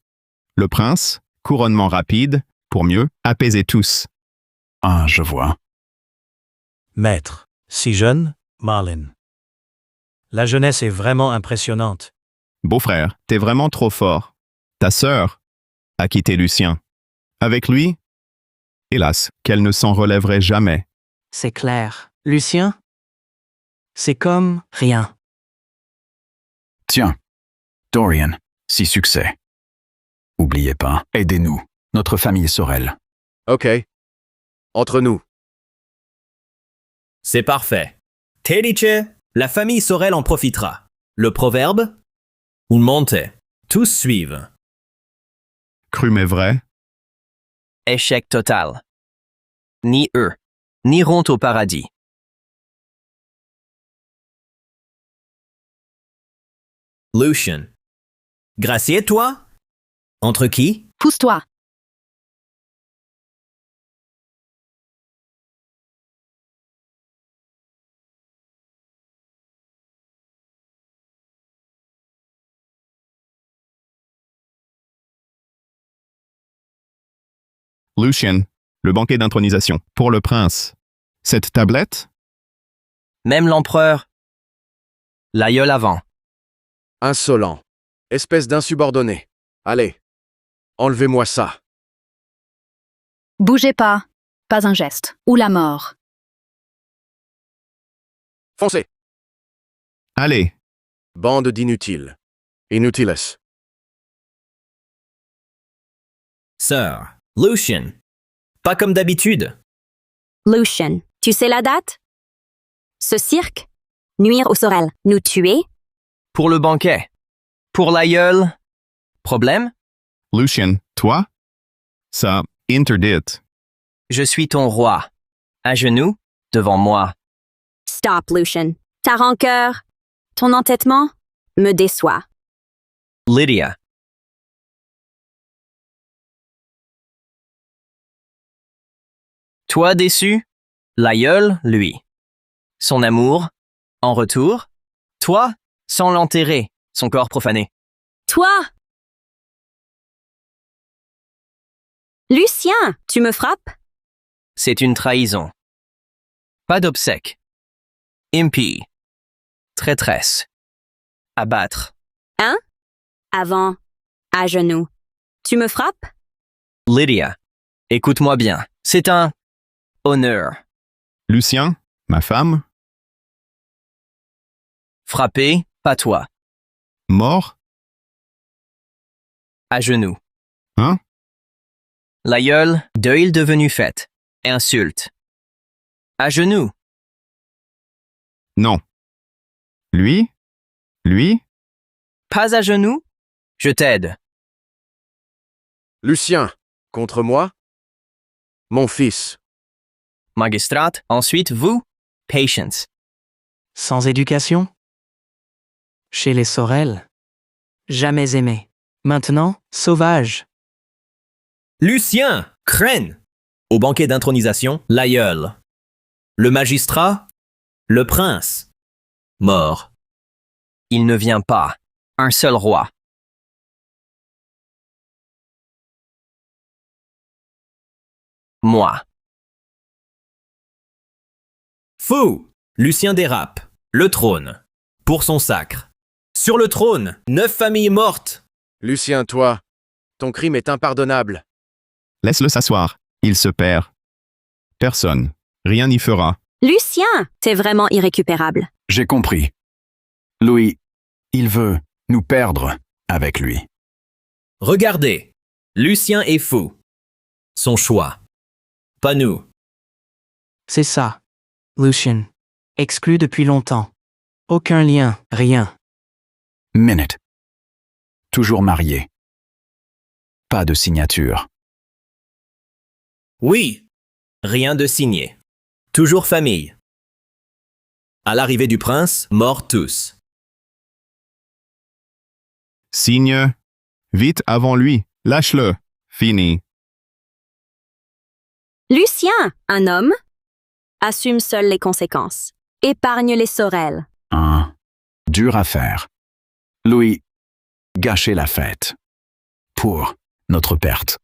Le prince, couronnement rapide, pour mieux apaiser tous. Ah, je vois. Maître, si jeune, Marlin. La jeunesse est vraiment impressionnante. Beau-frère, t'es vraiment trop fort. Ta sœur a quitté Lucien. Avec lui, hélas, qu'elle ne s'en relèverait jamais. C'est clair. Lucien? C'est comme rien. Tiens, Dorian, 6 succès. Oubliez pas, aidez-nous. Notre famille Sorel. Ok. Entre nous. C'est parfait. Tedice, la famille Sorel en profitera. Le proverbe? Un monte. Tous suivent. Cru mais vrai. Échec total. Ni eux, n'iront au paradis. Lucien. Gracier, toi? Entre qui? Pousse-toi. Lucien, le banquet d'intronisation. Pour le prince. Cette tablette? Même l'empereur. L'aïeul avant. Insolent. Espèce d'insubordonné. Allez. Enlevez-moi ça. Bougez pas. Pas un geste. Ou la mort. Foncez. Allez. Bande d'inutiles. Inutiles. Sir, Lucien. Pas comme d'habitude. Lucien, tu sais la date? Ce cirque? Nuire aux sorel. Nous tuer? Pour le banquet. Pour l'aïeul. Problème? Lucien, toi? Ça, interdit. Je suis ton roi. À genoux, devant moi. Stop, Lucien. Ta rancœur, ton entêtement me déçoit. Lydia. Toi déçu? L'aïeul, lui. Son amour, en retour? Toi, sans l'enterrer, son corps profané. Toi! Lucien, tu me frappes? C'est une trahison. Pas d'obsèques. Impie. Traîtresse. Abattre. Hein? Avant, à genoux. Tu me frappes? Lydia. Écoute-moi bien. C'est un honneur. Lucien, ma femme? Frapper, pas toi. Mort? À genoux. Hein? L'aïeul, deuil devenu fête. Insulte. À genoux. Non. Lui? Lui? Pas à genoux? Je t'aide. Lucien, contre moi? Mon fils. Magistrat, ensuite vous? Patience. Sans éducation? Chez les Sorel? Jamais aimé. Maintenant, sauvage. Lucien, crène. Au banquet d'intronisation, l'aïeul. Le magistrat, le prince. Mort. Il ne vient pas. Un seul roi. Moi. Fou! Lucien dérape. Le trône. Pour son sacre. Sur le trône, 9 familles mortes. Lucien, toi, ton crime est impardonnable. Laisse-le s'asseoir. Il se perd. Personne. Rien n'y fera. Lucien, t'es vraiment irrécupérable. J'ai compris. Louis, il veut nous perdre avec lui. Regardez. Lucien est fou. Son choix. Pas nous. C'est ça. Lucien. Exclu depuis longtemps. Aucun lien, rien. Minute. Toujours marié. Pas de signature. Oui. Rien de signé. Toujours famille. À l'arrivée du prince, morts tous. Signe. Vite avant lui. Lâche-le. Fini. Lucien, un homme, assume seul les conséquences. Épargne les Sorel. Dur à faire. Louis, gâchez la fête. Pour notre perte.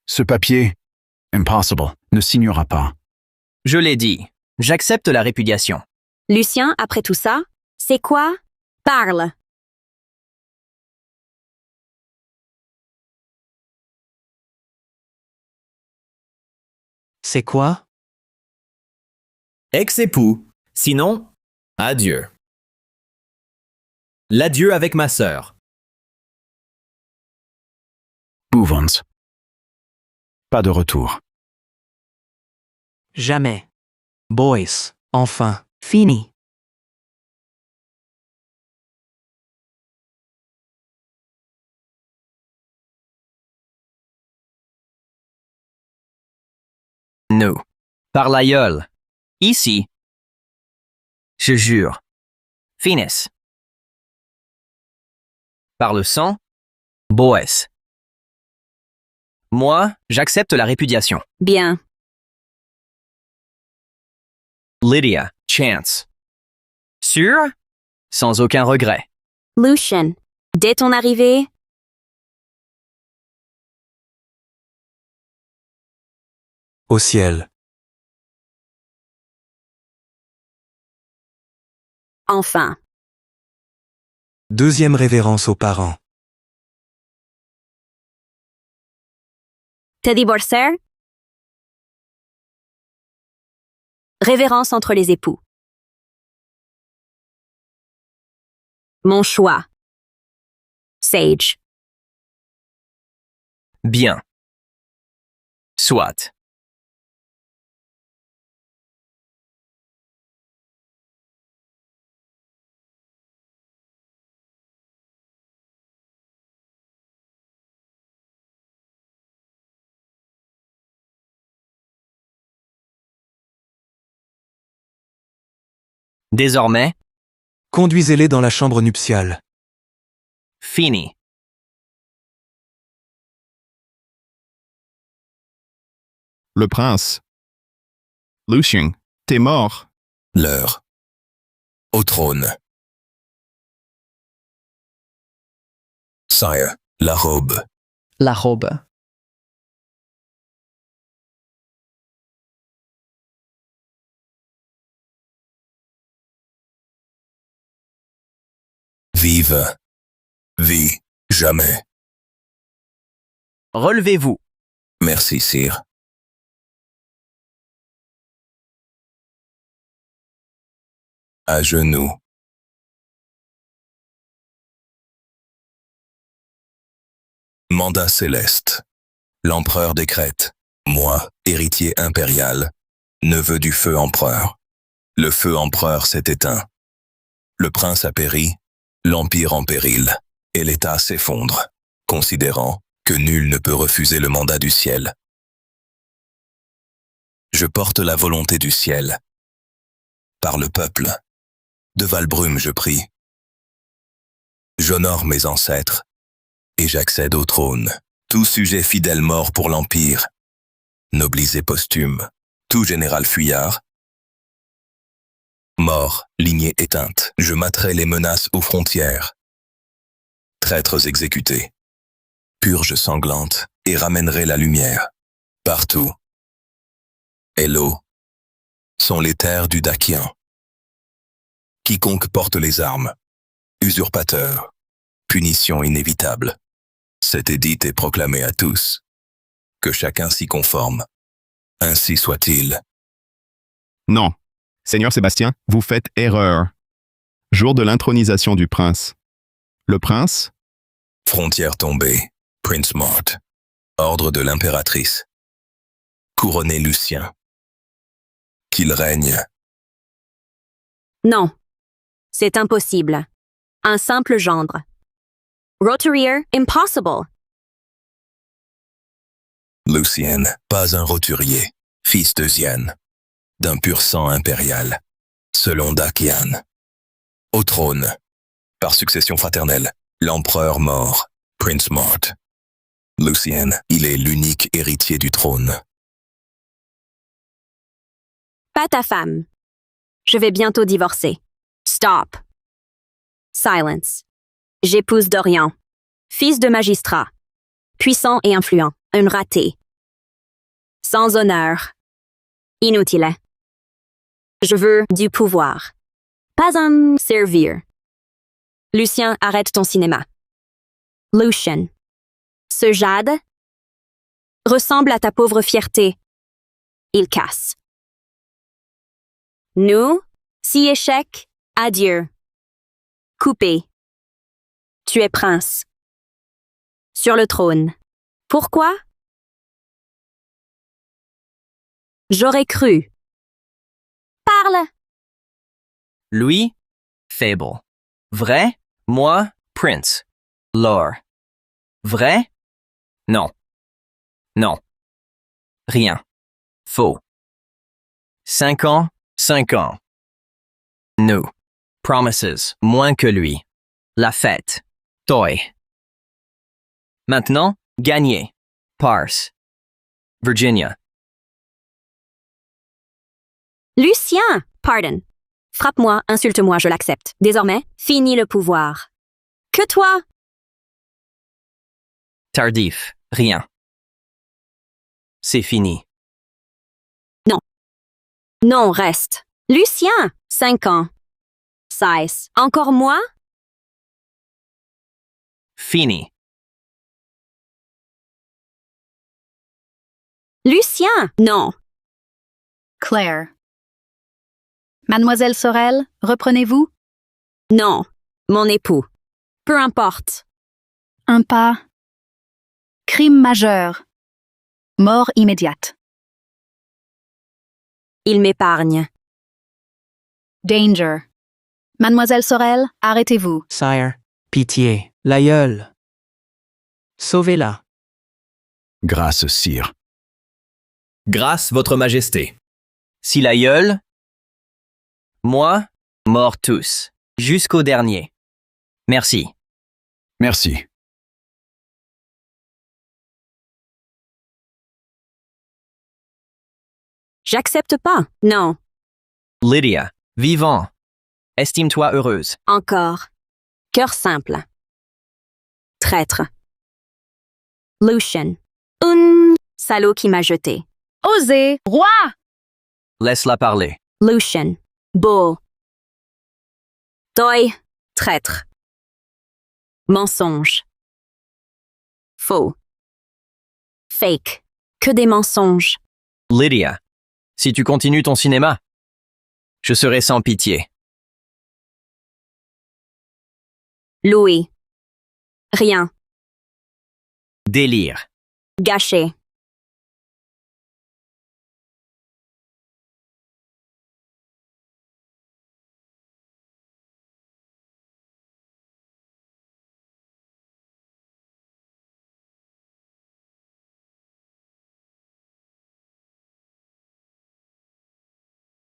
Ce papier, impossible, ne signera pas. Je l'ai dit. J'accepte la répudiation. Lucien, après tout ça, c'est quoi? Parle. C'est quoi? Ex-époux. Sinon, adieu. L'adieu avec ma sœur. Bouvons. Pas de retour. Jamais. Boys, enfin, fini. Nous. Par l'aïeul. Ici. Je jure. Finis. Par le sang. Boès. Moi, j'accepte la répudiation. Bien. Lydia, Chance. Sûr? Sans aucun regret. Lucien, dès ton arrivée, au ciel. Enfin. Deuxième révérence aux parents. Te divorcer? Révérence entre les époux. Mon choix. Sage. Bien. Soit. Désormais, Conduisez-les dans la chambre nuptiale. fini. Le prince. Lucien, t'es mort. L'heure. Au trône. Sire, la robe. La robe. Vive. Vie. Jamais. Relevez-vous. Merci, sire. À genoux. Mandat céleste. L'empereur décrète. Moi, héritier impérial, neveu du feu empereur. Le feu empereur s'est éteint. Le prince a péri, l'empire en péril, et l'État s'effondre, considérant que nul ne peut refuser le mandat du ciel. Je porte la volonté du ciel. Par le peuple. De Valbrume je prie. J'honore mes ancêtres, et j'accède au trône. Tout sujet fidèle mort pour l'Empire. Noblisé posthume, tout général fuyard. Mort, lignée éteinte, je m'atterai les menaces aux frontières. Traîtres exécutés. Purge sanglante, et ramènerai la lumière. Partout. Et l'eau sont les terres du Dakien. Quiconque porte les armes. Usurpateur. Punition inévitable. Cet édit est proclamé à tous. Que chacun s'y conforme. Ainsi soit-il. Non. Seigneur Sébastien, vous faites erreur. Jour de l'intronisation du prince. Le prince? Frontière tombée. Prince Mort. Ordre de l'impératrice. Couronné Lucien. Qu'il règne. Non. C'est impossible. Un simple gendre. Roturier, impossible. Lucien, pas un roturier, fils de Ziane, d'un pur sang impérial, selon Dakian. Au trône, par succession fraternelle, l'empereur mort, Prince Mort. Lucien, il est l'unique héritier du trône. Pas ta femme. Je vais bientôt divorcer. Stop. Silence. J'épouse Dorian. Fils de magistrat. Puissant et influent. Un raté. Sans honneur. Inutile. Je veux du pouvoir. Pas un servir. Lucien, arrête ton cinéma. Lucien. Ce jade ressemble à ta pauvre fierté. Il casse. Nous, si échec, adieu. Coupé. Tu es prince. Sur le trône. Pourquoi? J'aurais cru. Parle. Lui, faible. Vrai, moi, prince. Lore. Vrai? Non. Non. Rien. Faux. 5 ans, 5 ans. Nous. Promises, moins que lui. La fête. Toy. Maintenant, gagné. Parse. Virginia. Lucien, pardon. Frappe-moi, insulte-moi, je l'accepte. Désormais, finis le pouvoir. Que toi? Tardif. Rien. C'est fini. Non, reste. Lucien, 5 ans. 16. Encore moi? Fini. Lucien, non. Claire. Mademoiselle Sorel, reprenez-vous? Non, mon époux. Peu importe. Un pas. Crime majeur. Mort immédiate. Il m'épargne. Danger. Mademoiselle Sorel, arrêtez-vous. Sire, pitié, l'aïeul. Sauvez-la. Grâce, sire. Grâce, votre majesté. Si l'aïeul, moi, morts tous, jusqu'au dernier. Merci. Merci. J'accepte pas. Non. Lydia, vivant. Estime-toi heureuse. Encore. Cœur simple. Traître. Lucien. Salaud qui m'a jeté. Osez, roi! Laisse-la parler. Lucien. Bull. Toy. Traître. Mensonge. Faux. Fake. Que des mensonges. Lydia, si tu continues ton cinéma, je serai sans pitié. Louis. Rien. Délire. Gâché.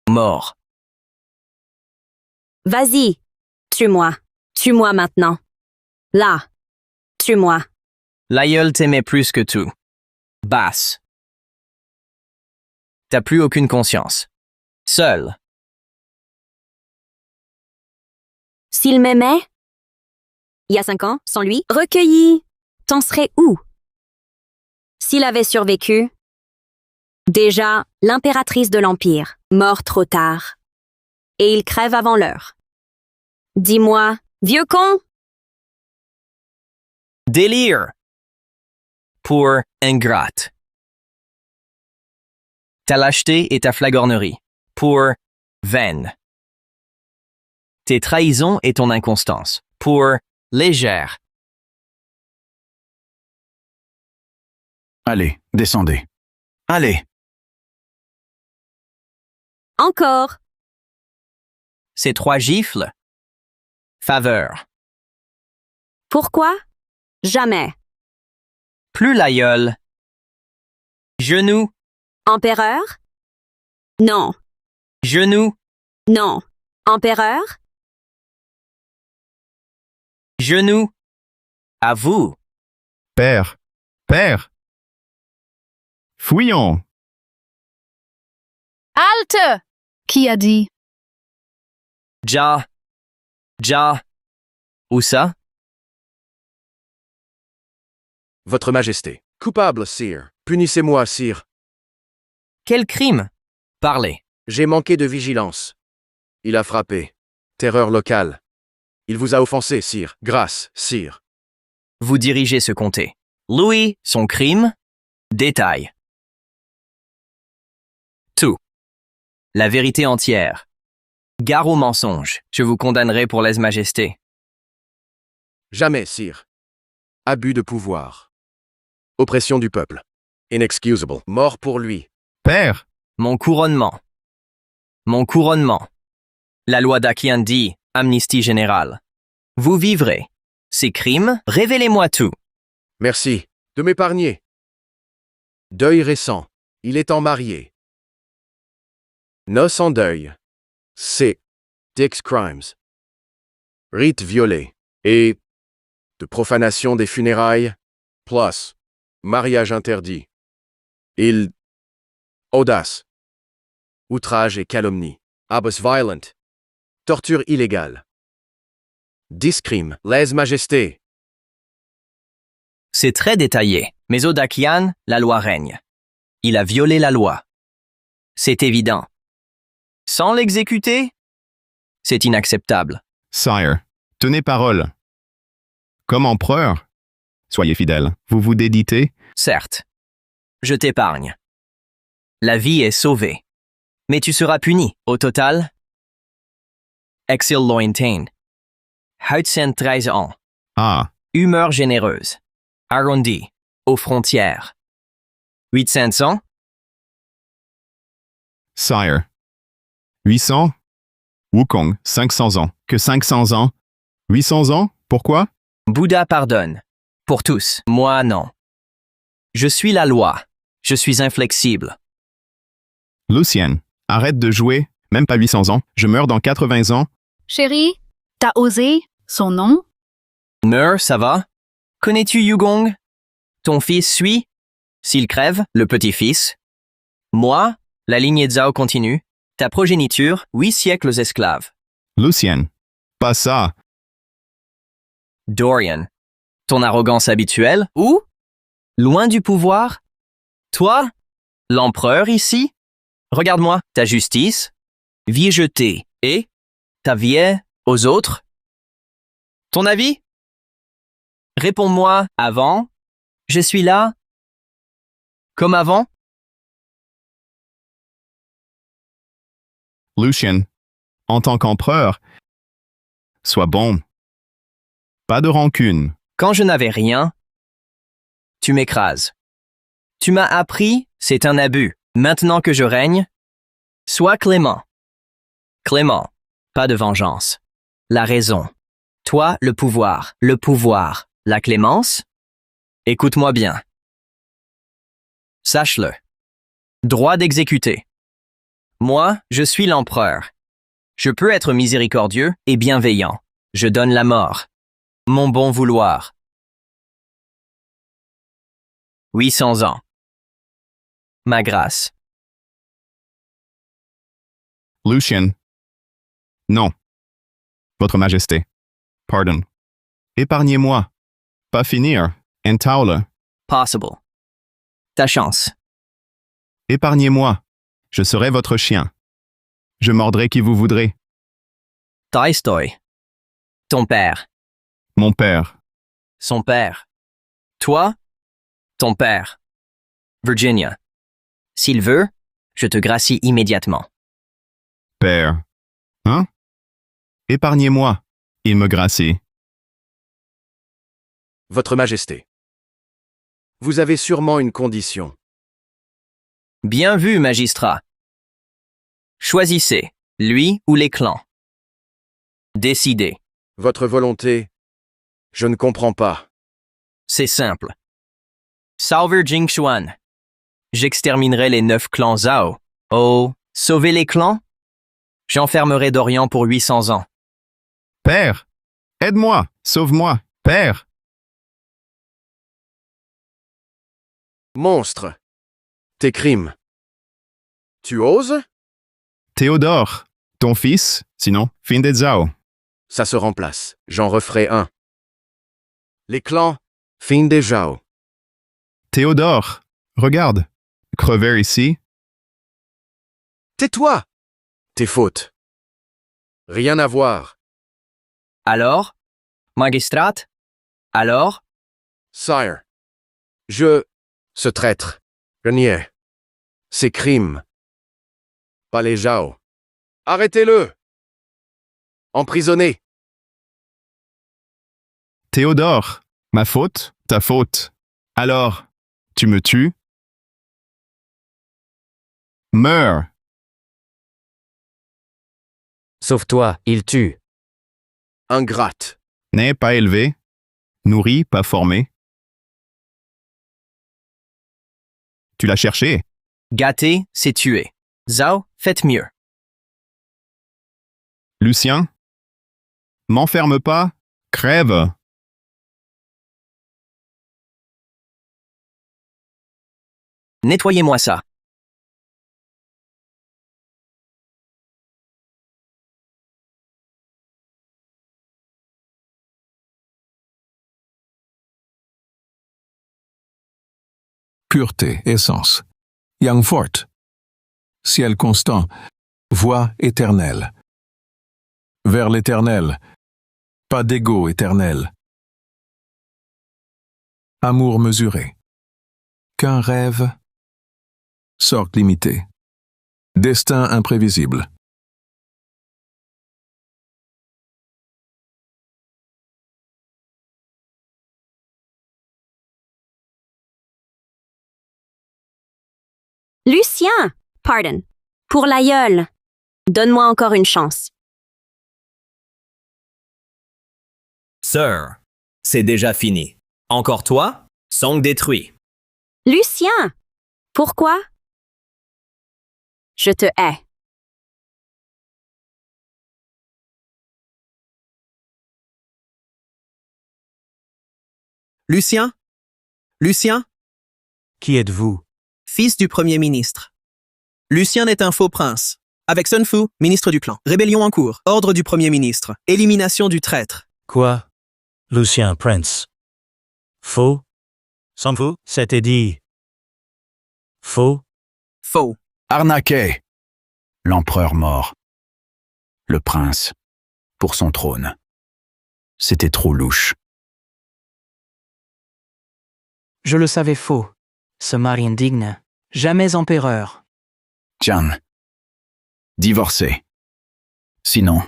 Mort. Vas-y. Tue-moi. Tue-moi maintenant. Là. Tue-moi. L'aïeul t'aimait plus que tout. Basse. T'as plus aucune conscience. Seul. S'il m'aimait? Il y a 5 ans, sans lui, recueilli. T'en serais où? S'il avait survécu? Déjà, l'impératrice de l'Empire, mort trop tard. Et il crève avant l'heure. Dis-moi, vieux con? Délire. Pour ingrate. Ta lâcheté et ta flagornerie. Pour vaine. Tes trahisons et ton inconstance. Pour légère. Allez, descendez. Allez. Encore. Ces 3 gifles. Faveur. Pourquoi? Jamais. Plus l'aïeul. Genou. Empereur? Non. Genou. Non. Empereur? Genou. À vous. Père. Père. Fouillons. Halte! Qui a dit? Ja. Où ça? Votre Majesté. Coupable, sire. Punissez-moi, sire. Quel crime? Parlez. J'ai manqué de vigilance. Il a frappé. Terreur locale. Il vous a offensé, sire. Grâce, sire. Vous dirigez ce comté. Louis, son crime? Détail. Tout. La vérité entière. Gare au mensonge. Je vous condamnerai pour lèse-majesté. Jamais, sire. Abus de pouvoir. Oppression du peuple. Inexcusable. Mort pour lui. Père. Mon couronnement. Mon couronnement. La loi d'Akian dit amnistie générale. Vous vivrez. Ces crimes, révélez-moi tout. Merci de m'épargner. Deuil récent. Il est en marié. Noces en deuil. C. Dick's Crimes. Rite violé. Et de profanation des funérailles. Plus. Mariage interdit. Il. Audace. Outrage et calomnie. Abus violent. Torture illégale. Discrime. Lèse-majesté. C'est très détaillé, mais au Dakian, la loi règne. Il a violé la loi. C'est évident. Sans l'exécuter? C'est inacceptable. Sire, tenez parole. Comme empereur, soyez fidèle. Vous vous déditez? Certes. Je t'épargne. La vie est sauvée. Mais tu seras puni. Au total, Exil lointain. Huidsen 13 ans. Ah, Humeur généreuse. Arrondi. Aux frontières. 800 sire. 800? Wukong, 500 ans. Que 500 ans? 800 ans? Pourquoi? Bouddha pardonne. Pour tous. Moi, non. Je suis la loi. Je suis inflexible. Lucien, arrête de jouer. Même pas 800 ans. Je meurs dans 80 ans. Chérie, t'as osé son nom? Meurs, ça va? Connais-tu Yugong? Ton fils suit? S'il crève, le petit-fils. Moi, la lignée Zhao continue. Ta progéniture, 8 siècles esclaves. Lucien, pas ça. Dorian, ton arrogance habituelle, ou? Loin du pouvoir? Toi, l'empereur ici? Regarde-moi, ta justice, vie jetée, et ta vie aux autres? Ton avis? Réponds-moi avant. Je suis là. Comme avant? Lucien, en tant qu'empereur, sois bon. Pas de rancune. Quand je n'avais rien, tu m'écrases. Tu m'as appris, c'est un abus. Maintenant que je règne, sois clément. Clément, pas de vengeance. La raison. Toi, le pouvoir. Le pouvoir. La clémence? Écoute-moi bien. Sache-le. Droit d'exécuter. Moi, je suis l'empereur. Je peux être miséricordieux et bienveillant. Je donne la mort. Mon bon vouloir. 800 ans. Ma grâce. Lucien. Non. Votre Majesté. Pardon. Épargnez-moi. Pas finir. Entaule. Possible. Ta chance. Épargnez-moi. Je serai votre chien. Je mordrai qui vous voudrez. Tolstoy. Ton père. Mon père. Son père. Toi, ton père. Virginia. S'il veut, je te gracie immédiatement. Père. Hein? Épargnez-moi. Il me gracie. Votre Majesté. Vous avez sûrement une condition. Bien vu, magistrat. Choisissez, lui ou les clans. Décidez. Votre volonté, je ne comprends pas. C'est simple. Salver Jingxuan. J'exterminerai les 9 clans Zhao. Oh, sauver les clans? J'enfermerai Dorian pour 800 ans. Père! Aide-moi! Sauve-moi! Père! Monstre! Tes crimes. Tu oses? Théodore! Ton fils, sinon, fin des Zhao. Ça se remplace. J'en referai un. Les clans, fin des Zhao. Théodore! Regarde! Crever ici? Tais-toi! Tes fautes. Rien à voir. Alors? Magistrat? Alors? Sire. Ce traître. Je niais. Ses crimes. Pas les Zhao. Arrêtez-le! Emprisonnez! Théodore! Ma faute? Ta faute. Alors, tu me tues? Meurs! Sauve-toi, il tue. Ingrate. Né pas élevé. Nourri, pas formé. Tu l'as cherché. Gâté, c'est tué. Zhao, faites mieux. Lucien? M'enferme pas. Crève. Nettoyez-moi ça. Pureté, essence. Yang forte. Ciel constant. Voie éternelle. Vers l'éternel. Pas d'ego éternel. Amour mesuré. Qu'un rêve. Sorte limitée. Destin imprévisible. Lucien! Pardon. Pour l'aïeul. Donne-moi encore une chance. Sir, c'est déjà fini. Encore toi? Song détruit. Lucien! Pourquoi? Je te hais. Lucien? Lucien? Qui êtes-vous? Fils du Premier ministre. Lucien est un faux prince. Avec Sun Fu, ministre du clan. Rébellion en cours. Ordre du Premier ministre. Élimination du traître. Quoi? Lucien Prince. Faux? Sans faux? C'était dit. Faux? Faux. Arnaqué. L'empereur mort. Le prince. Pour son trône. C'était trop louche. Je le savais faux. Ce mari indigne. Jamais empereur. Tian. Divorcé. Sinon,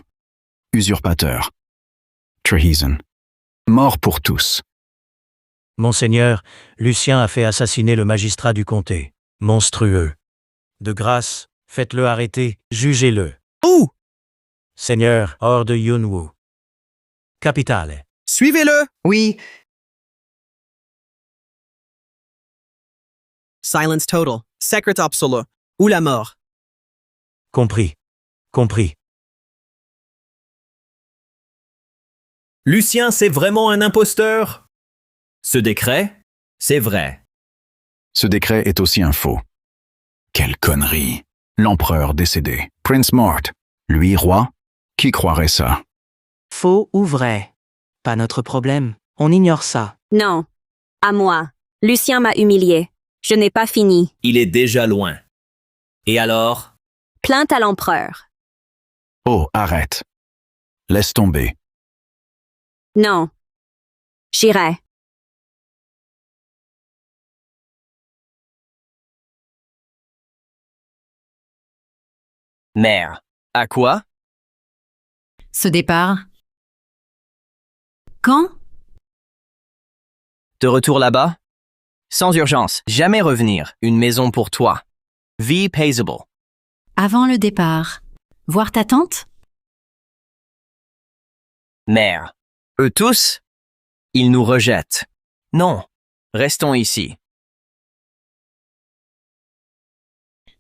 usurpateur. Treason. Mort pour tous. Monseigneur, Lucien a fait assassiner le magistrat du comté. Monstrueux. De grâce, faites-le arrêter, jugez-le. Où? Seigneur, hors de Yunwu. Capitale. Suivez-le! Oui. Silence total. Secret absolu. Ou la mort. Compris. Compris. Lucien, c'est vraiment un imposteur? Ce décret, c'est vrai. Ce décret est aussi un faux. Quelle connerie. L'empereur décédé. Prince mort. Lui, roi? Qui croirait ça? Faux ou vrai? Pas notre problème. On ignore ça. Non. À moi. Lucien m'a humilié. Je n'ai pas fini. Il est déjà loin. Et alors? Plainte à l'empereur. Oh, arrête. Laisse tomber. Non. J'irai. Mère. À quoi? Ce départ. Quand? De retour là-bas? Sans urgence, jamais revenir. Une maison pour toi. Vie paisible. Avant le départ. Voir ta tante? Mère. Eux tous? Ils nous rejettent. Non. Restons ici.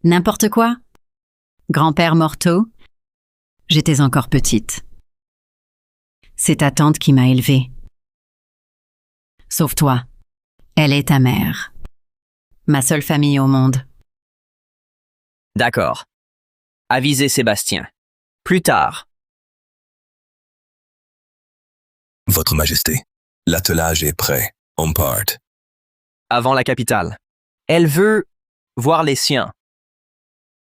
N'importe quoi. Grand-père morto. J'étais encore petite. C'est ta tante qui m'a élevée. Sauf toi. Elle est ta mère. Ma seule famille au monde. D'accord. Avisez Sébastien. Plus tard. Votre Majesté, l'attelage est prêt. On part. Avant la capitale. Elle veut voir les siens.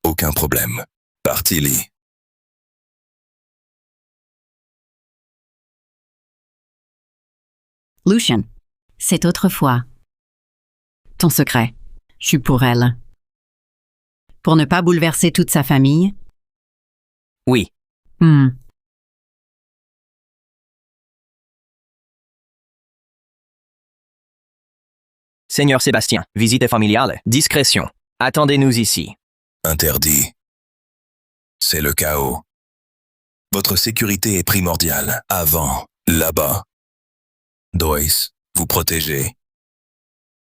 Aucun problème. Partez-y. Lucien. C'est autrefois. Ton secret. Je suis pour elle. Pour ne pas bouleverser toute sa famille. Oui. Seigneur Sébastien, visite familiale. Discrétion. Attendez-nous ici. Interdit. C'est le chaos. Votre sécurité est primordiale. Avant, là-bas. Dois, vous protégez.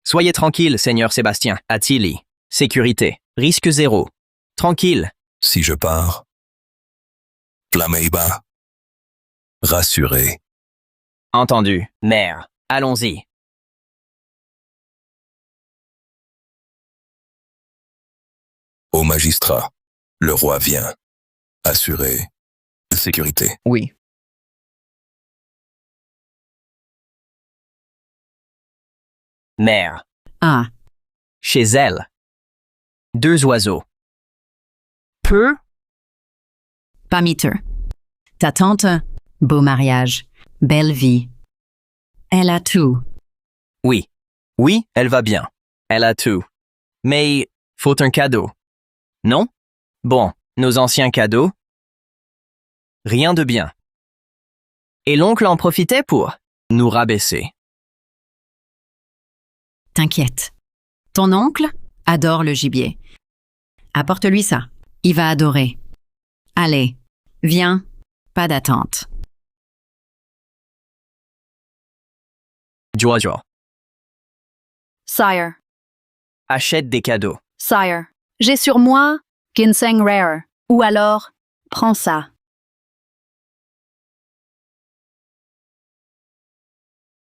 Soyez tranquille, Seigneur Sébastien. Attili. Sécurité. Risque zéro. Tranquille. Si je pars, flammez bas. Rassuré. Entendu. Mère. Allons-y. Au magistrat, le roi vient. Assuré. Sécurité. Oui. Mère. Ah. Chez elle. 2 oiseaux. Peu pas miteux. Ta tante, beau mariage, belle vie. Elle a tout. Oui. Oui, elle va bien. Elle a tout. Mais faut un cadeau. Non? Bon, nos anciens cadeaux? Rien de bien. Et l'oncle en profitait pour nous rabaisser. T'inquiète. Ton oncle adore le gibier. Apporte-lui ça. Il va adorer. Allez, viens, pas d'attente. Jojo. Sire, Achète des cadeaux. sire, j'ai sur moi ginseng rare. Ou alors, prends ça.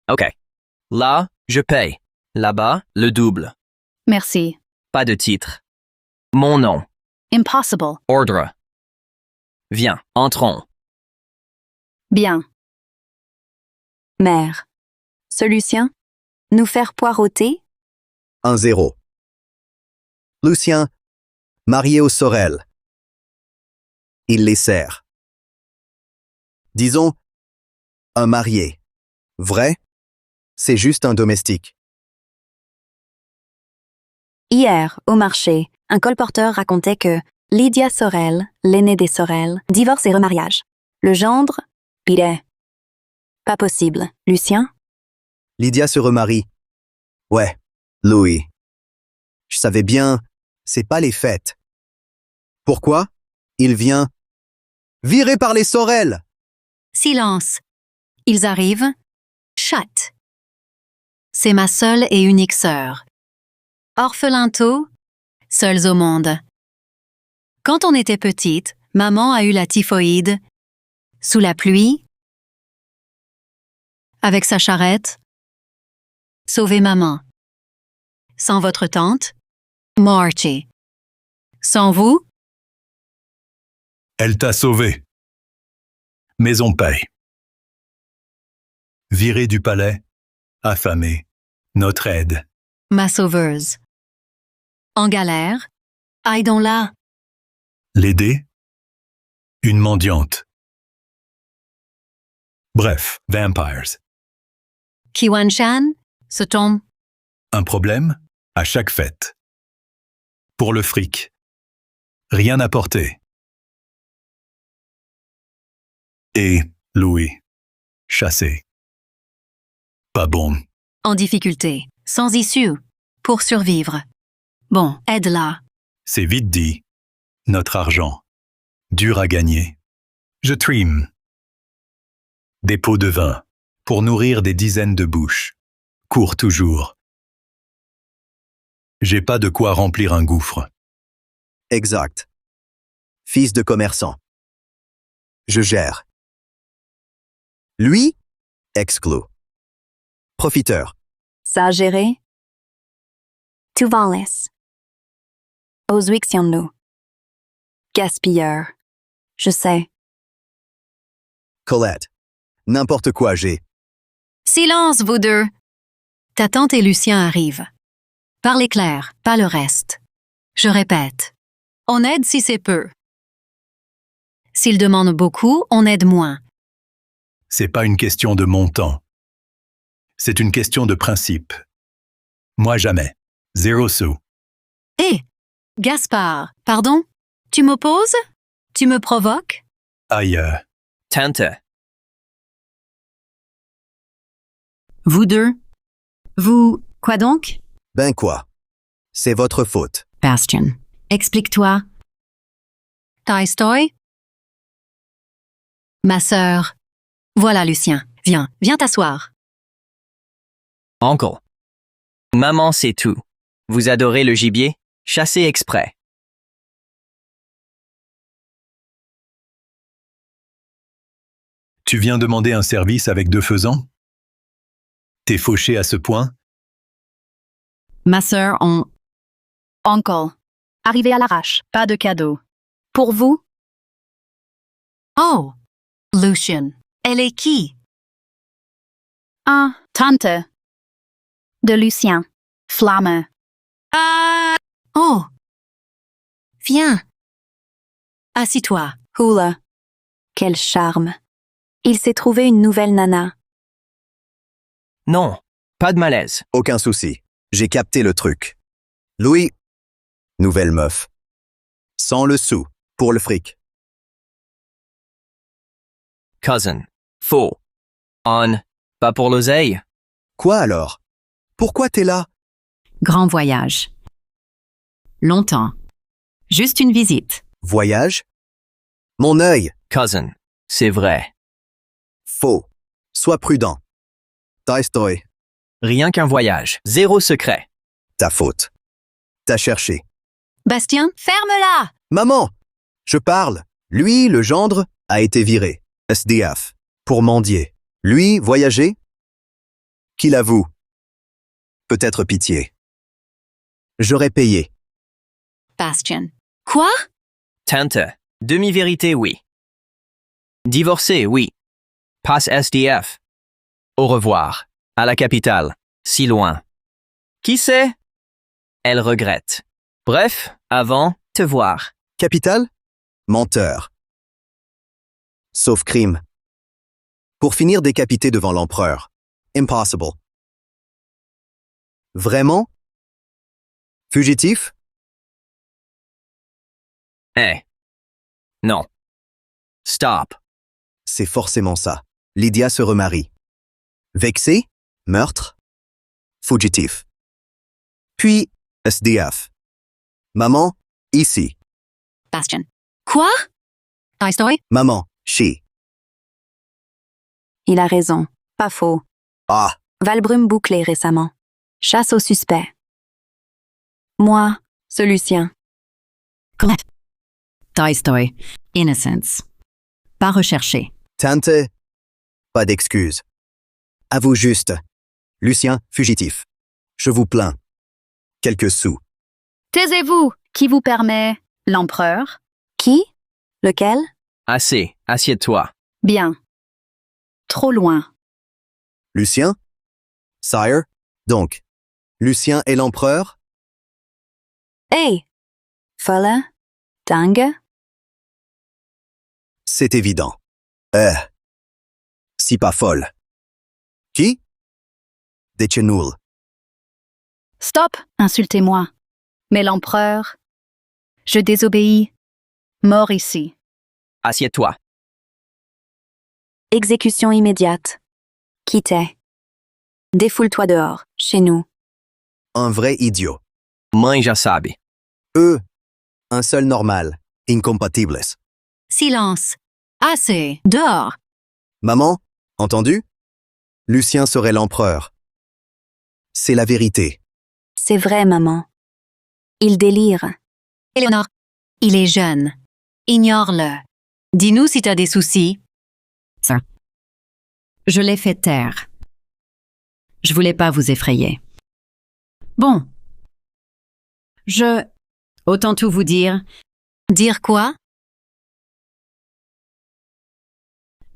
OK. Là, je paye. Là-bas, le double. Merci. Pas de titre. Mon nom. Impossible. Ordre. Viens, entrons. Bien. Mère. Ce Lucien? Nous faire poireauter? 1-0. Lucien, marié aux Sorel. Il les sert. Disons, un marié. Vrai? C'est juste un domestique. Hier, au marché, un colporteur racontait que Lydia Sorel, l'aînée des Sorel, divorce et remariage. Le gendre? Bidet. Pas possible. Lucien? Lydia se remarie. Ouais, Louis. Je savais bien, c'est pas les fêtes. Pourquoi? Il vient viré par les Sorel. Silence. Ils arrivent. Chat. C'est ma seule et unique sœur. Orphelin tôt, seuls au monde. Quand on était petite, maman a eu la typhoïde. Sous la pluie. Avec sa charrette. Sauvez maman. Sans votre tante, Marchie. Sans vous, Elle t'a sauvé. Mais on paye. Viré du palais, affamé, notre aide. ma sauveuse. En galère, aidons-la. L'aider? Une mendiante. Bref, vampires. Kiwan-chan, ce tombe. Un problème à chaque fête. Pour le fric. Rien à porter. Et Louis. Chassé. Pas bon. En difficulté, sans issue, pour survivre. Bon, aide-la. C'est vite dit. Notre argent. Dur à gagner. Je trime. Des pots de vin. Pour nourrir des dizaines de bouches. Court toujours. J'ai pas de quoi remplir un gouffre. Exact. Fils de commerçant. Je gère. Lui, exclu. Profiteur. Ça géré? Tu laisse. Oswixion-nous. Gaspilleur. Je sais. Colette. N'importe quoi, j'ai. Silence, vous deux. Ta tante et Lucien arrivent. Parlez clair, pas le reste. Je répète. On aide si c'est peu. S'ils demandent beaucoup, on aide moins. C'est pas une question de montant. C'est une question de principe. Moi jamais. 0 sous. Hé, Gaspard, pardon? Tu m'opposes? Tu me provoques? Aïe. Tante. Vous deux? Vous, quoi donc? Ben quoi? C'est votre faute. Bastion, explique-toi. Tolstoy? Ma sœur. Voilà, Lucien. Viens t'asseoir. Uncle. Maman sait tout. Vous adorez le gibier? Chassez exprès. Tu viens demander un service avec 2 faisans? T'es fauché à ce point? Ma sœur, Uncle. Arrivé à l'arrache, pas de cadeau. Pour vous? Oh! Lucien. Elle est qui? Tante. De Lucien. Flamme. Oh! Viens. Assis-toi. Hula. Quel charme. Il s'est trouvé une nouvelle nana. Non, pas de malaise. Aucun souci. J'ai capté le truc. Louis, nouvelle meuf. Sans le sou, pour le fric. Cousin. Faux. On. Pas pour l'oseille. Quoi alors? Pourquoi t'es là? Grand voyage. Longtemps. Juste une visite. Voyage? Mon œil. Cousin. C'est vrai. Faux. Sois prudent. Ta story. Rien qu'un voyage. Zéro secret. Ta faute. T'as cherché. Bastien, ferme-la! Maman! Je parle. Lui, le gendre, a été viré. SDF. Pour mendier. Lui, voyager? Qu'il avoue. Peut-être pitié. J'aurais payé. Bastien. Quoi? Tante. Demi-vérité, oui. Divorcé, oui. Passe SDF. Au revoir. À la capitale. Si loin. Qui sait? Elle regrette. Bref, avant, te voir. Capitale? Menteur. Sauf crime. Pour finir décapité devant l'empereur. Impossible. Vraiment? Fugitif? Eh. Non. Stop. C'est forcément ça. Lydia se remarie. Vexé? Meurtre? Fugitif. Puis, SDF. Maman, ici. Bastien. Quoi? Ta story? Maman, she. Il a raison. Pas faux. Ah, Valbrume bouclé récemment. Chasse aux suspects. Moi, ce Lucien. Correct. Ta story. Innocence. Pas recherché. Tante, pas d'excuses. Avoue juste. Lucien, fugitif. Je vous plains. Quelques sous. Taisez-vous! Qui vous permet? L'empereur? Qui? Lequel? Assez. Assieds-toi. Bien. Trop loin. Lucien? Sire? Donc, Lucien est l'empereur? Hey! Folle? Dingue? C'est évident. Si pas folle. Qui? Déchenoul. Stop! Insultez-moi. Mais l'empereur? Je désobéis. Mort ici. Assieds-toi. Exécution immédiate. Quittez. Défoule-toi dehors, chez nous. Un vrai idiot. Mãe já sabe. Eux, un seul normal. Incompatibles. Silence. Assez. Dehors. Maman, entendu? Lucien serait l'empereur. C'est la vérité. C'est vrai, maman. Il délire. Éléonore. Il est jeune. Ignore-le. Dis-nous si t'as des soucis. Ça. Je l'ai fait taire. Je voulais pas vous effrayer. Bon. Autant tout vous dire. Dire quoi?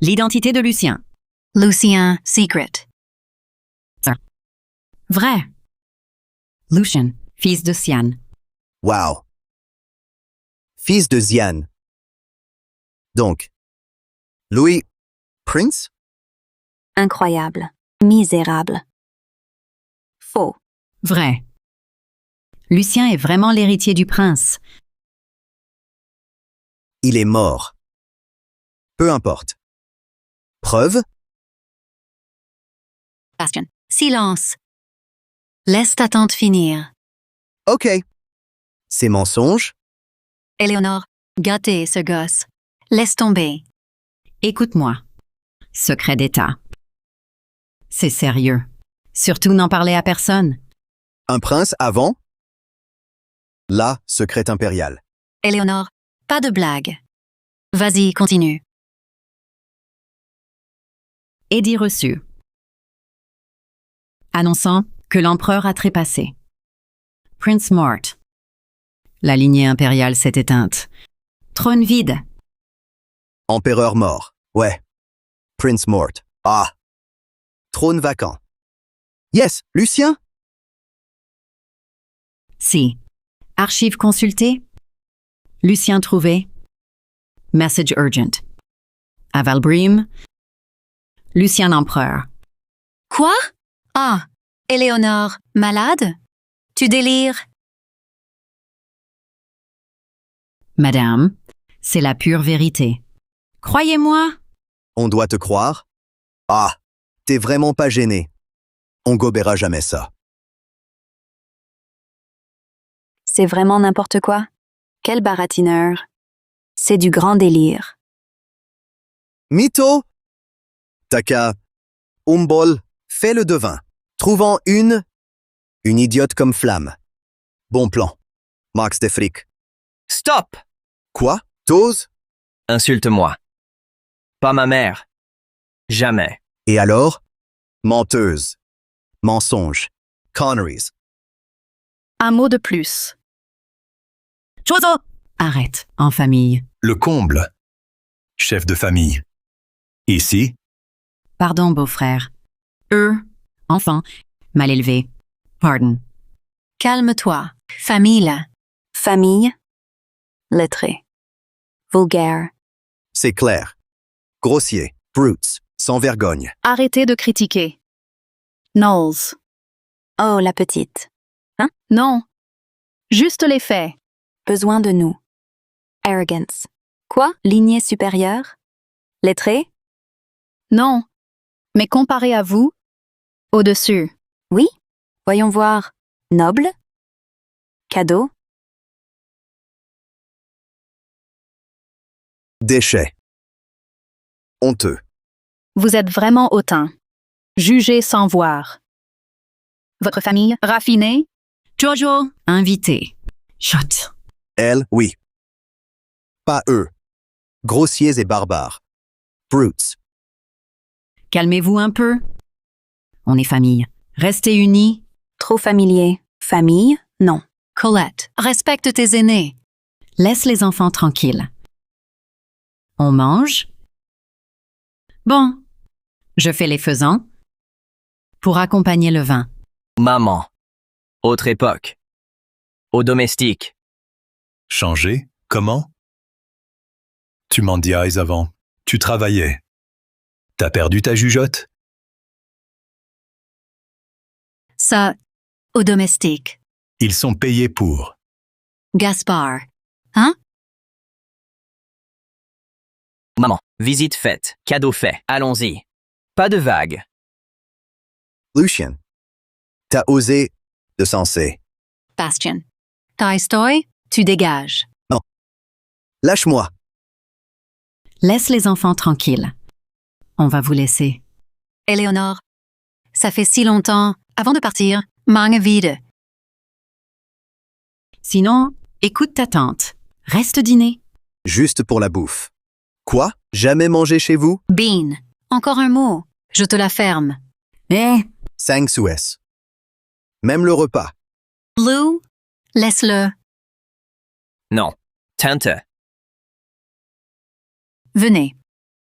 L'identité de Lucien. Lucien, secret. Ça. Vrai. Lucien, fils de Sian. Wow. Fils de Zian. Donc, Louis, Prince? Incroyable. Misérable. Faux. Vrai. Lucien est vraiment l'héritier du prince. Il est mort. Peu importe. Preuve? Bastien. Silence. Laisse ta tante finir. Ok. C'est mensonge? Éléonore, gâtez ce gosse. Laisse tomber. Écoute-moi. Secret d'État. C'est sérieux. Surtout n'en parler à personne. Un prince avant? Là, secret impérial. Éléonore, pas de blague. Vas-y, continue. Édit reçu. Annonçant que l'empereur a trépassé. Prince Mort. La lignée impériale s'est éteinte. Trône vide. Empereur mort. Ouais. Prince mort. Ah. Trône vacant. Yes, Lucien? Si. Archives consultées. Lucien trouvé. Message urgent. À Valbrim, Lucien l'empereur. Quoi? Ah, Éléonore, malade? Tu délires? Madame, c'est la pure vérité. Croyez-moi. On doit te croire? Ah, t'es vraiment pas gêné. On gobera jamais ça. C'est vraiment n'importe quoi. Quel baratineur. C'est du grand délire. Mytho! Taka, Umbol, fais le devin. Trouvant une idiote comme Flamme. Bon plan. Max des frics. Stop! Quoi? T'oses? Insulte-moi. Pas ma mère. Jamais. Et alors? Menteuse. Mensonge. Conneries. Un mot de plus. Chozo! Arrête, en famille. Le comble. Chef de famille. Ici, Pardon, beau-frère. Enfant, mal élevé. Pardon. Calme-toi. Famille. Famille. Lettré. Vulgaire. C'est clair. Grossier. Brutes. Sans vergogne. Arrêtez de critiquer. Knowles. Oh, la petite. Hein? Non. Juste les faits. Besoin de nous. Arrogance. Quoi? Lignée supérieure? Lettré? Non. Mais comparé à vous, au-dessus. Oui? Voyons voir. Noble? Cadeau? Déchet. Honteux. Vous êtes vraiment hautain. Jugez sans voir. Votre famille, raffinée? Jojo, invité. Chut. Elle, oui. Pas eux. Grossiers et barbares. Brutes. Calmez-vous un peu. On est famille. Restez unis. Trop familier. Famille? Non. Colette, respecte tes aînés. Laisse les enfants tranquilles. On mange? Bon, je fais les faisans pour accompagner le vin. Maman. Autre époque. Au domestique. changer, comment? Tu mendiais avant. Tu travaillais. T'as perdu ta jugeote? Ça, au domestique. Ils sont payés pour. Gaspard. Hein? Maman, visite faite, cadeau fait, allons-y. Pas de vagues. Lucien, t'as osé de sensé. Bastien. Tolstoy, tu dégages. Non. Lâche-moi. Laisse les enfants tranquilles. On va vous laisser. Éléonore, ça fait si longtemps. Avant de partir, mange vide. Sinon, écoute ta tante. Reste dîner. Juste pour la bouffe. Quoi? Jamais mangé chez vous? Bean. Encore un mot. Je te la ferme. Eh? 5 Suez. Même le repas. Lou, laisse-le. Non. Tante. Venez.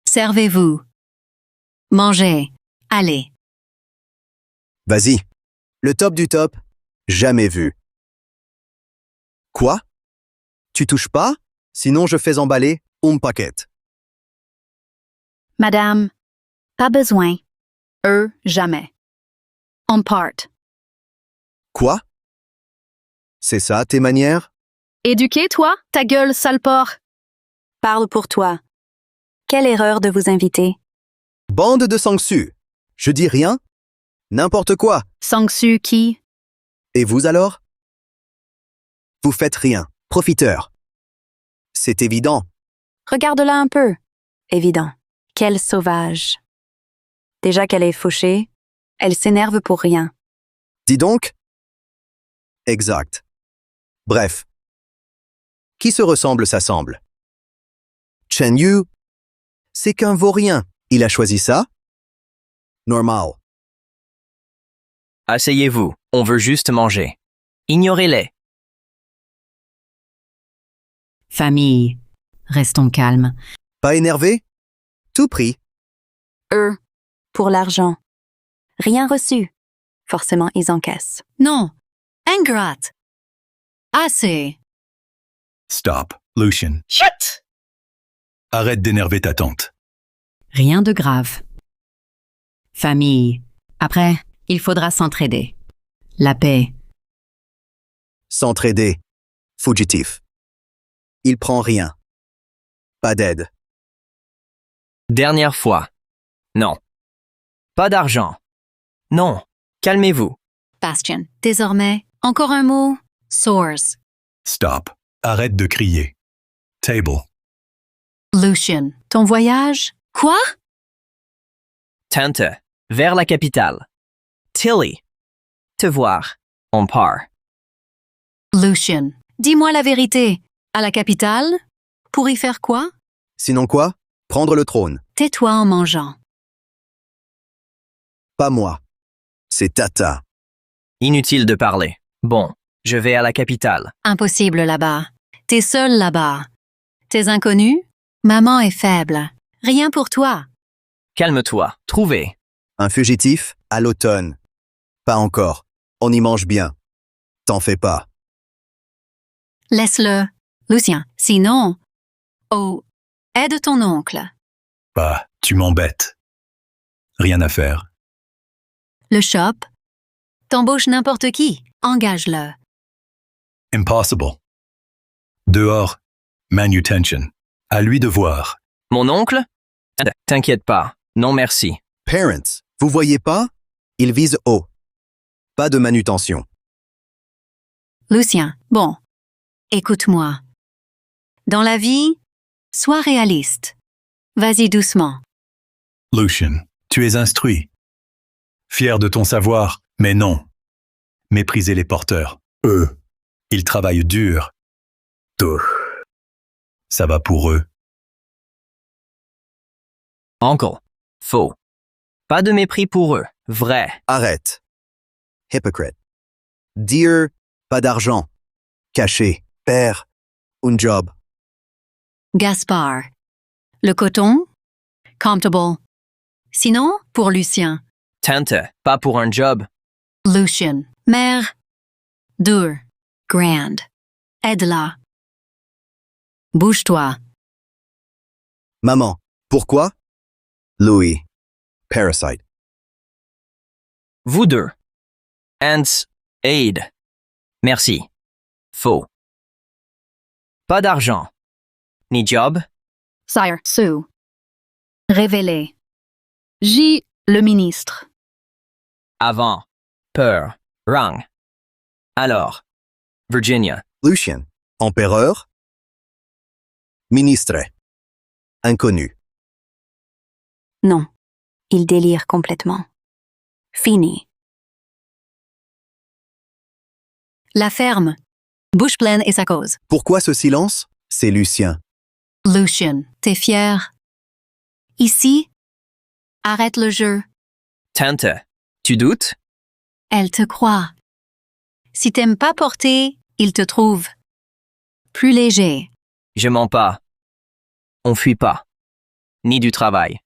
Servez-vous. Mangez. Allez. Vas-y. Le top du top. Jamais vu. Quoi? Tu touches pas? Sinon je fais emballer paquet. Madame, pas besoin. Eux, jamais. On part. Quoi? C'est ça tes manières? Éduqué, toi? Ta gueule, sale porc. Parle pour toi. Quelle erreur de vous inviter. Bande de sangsues. Je dis rien? N'importe quoi. Sangsu qui? Et vous alors? Vous faites rien. Profiteur. C'est évident. Regarde-la un peu. Évident. Quelle sauvage. Déjà qu'elle est fauchée, elle s'énerve pour rien. Dis donc? Exact. Bref. Qui se ressemble s'assemble. Chen Yu, c'est qu'un vaurien. Il a choisi ça? Normal. Asseyez-vous, on veut juste manger. Ignorez-les. Famille. Restons calmes. Pas énervé? Tout pris. Eux, pour l'argent. Rien reçu. Forcément, ils encaissent. Non. Ingrate. Assez. Stop, Lucien. Chut! Arrête d'énerver ta tante. Rien de grave. Famille. Après, il faudra s'entraider. La paix. S'entraider. Fugitif. Il prend rien. Pas d'aide. Dernière fois. Non. Pas d'argent. Non. Calmez-vous. Bastion. Désormais, encore un mot. Source. Stop. Arrête de crier. Table. Lucian. Ton voyage? Quoi? Tante. Vers la capitale. Tilly. Te voir. On part. Lucian. Dis-moi la vérité. À la capitale? Pour y faire quoi? Sinon quoi? Prendre le trône. Tais-toi en mangeant. Pas moi. C'est Tata. Inutile de parler. Bon, je vais à la capitale. Impossible là-bas. T'es seul là-bas. T'es inconnu? Maman est faible. Rien pour toi. Calme-toi. Trouvez. Un fugitif à l'automne. Pas encore. On y mange bien. T'en fais pas. Laisse-le. Lucien, sinon... Oh, aide ton oncle. Bah, tu m'embêtes. Rien à faire. Le shop. T'embauches n'importe qui. Engage-le. Impossible. Dehors, manutention. À lui de voir. Mon oncle? T'inquiète pas. Non merci. Parents, vous voyez pas? Il vise haut. Pas de manutention. Lucien, bon. Écoute-moi. Dans la vie, sois réaliste. Vas-y doucement. Lucian, tu es instruit. Fier de ton savoir, mais non. Mépriser les porteurs. Eux. Ils travaillent dur. Dur. Ça va pour eux. Uncle. Faux. Pas de mépris pour eux. Vrai. Arrête. Hypocrite. Dire pas d'argent. Caché. Père. Un job. Gaspard. Le coton? Comfortable. Sinon, pour Lucien. Tante. Pas pour un job. Lucian. Mère. Dur. Grand. Aide-la. Bouge-toi. Maman. Pourquoi? Louis. Parasite. Vous deux. Ants. Aid. Merci. Faux. Pas d'argent. Ni job. Sire, Sue. Révélé. J. Le ministre. Avant. Peur. Rang. Alors. Virginia. Lucien. Empereur. Ministre. Inconnu. Non. Il délire complètement. Fini. La ferme. Bouche pleine et sa cause. Pourquoi ce silence? C'est Lucien. Lucian, t'es fier? Ici? Arrête le jeu. Tante. Tu doutes? Elle te croit. Si t'aimes pas porter, il te trouve. Plus léger. Je mens pas. On fuit pas. Ni du travail.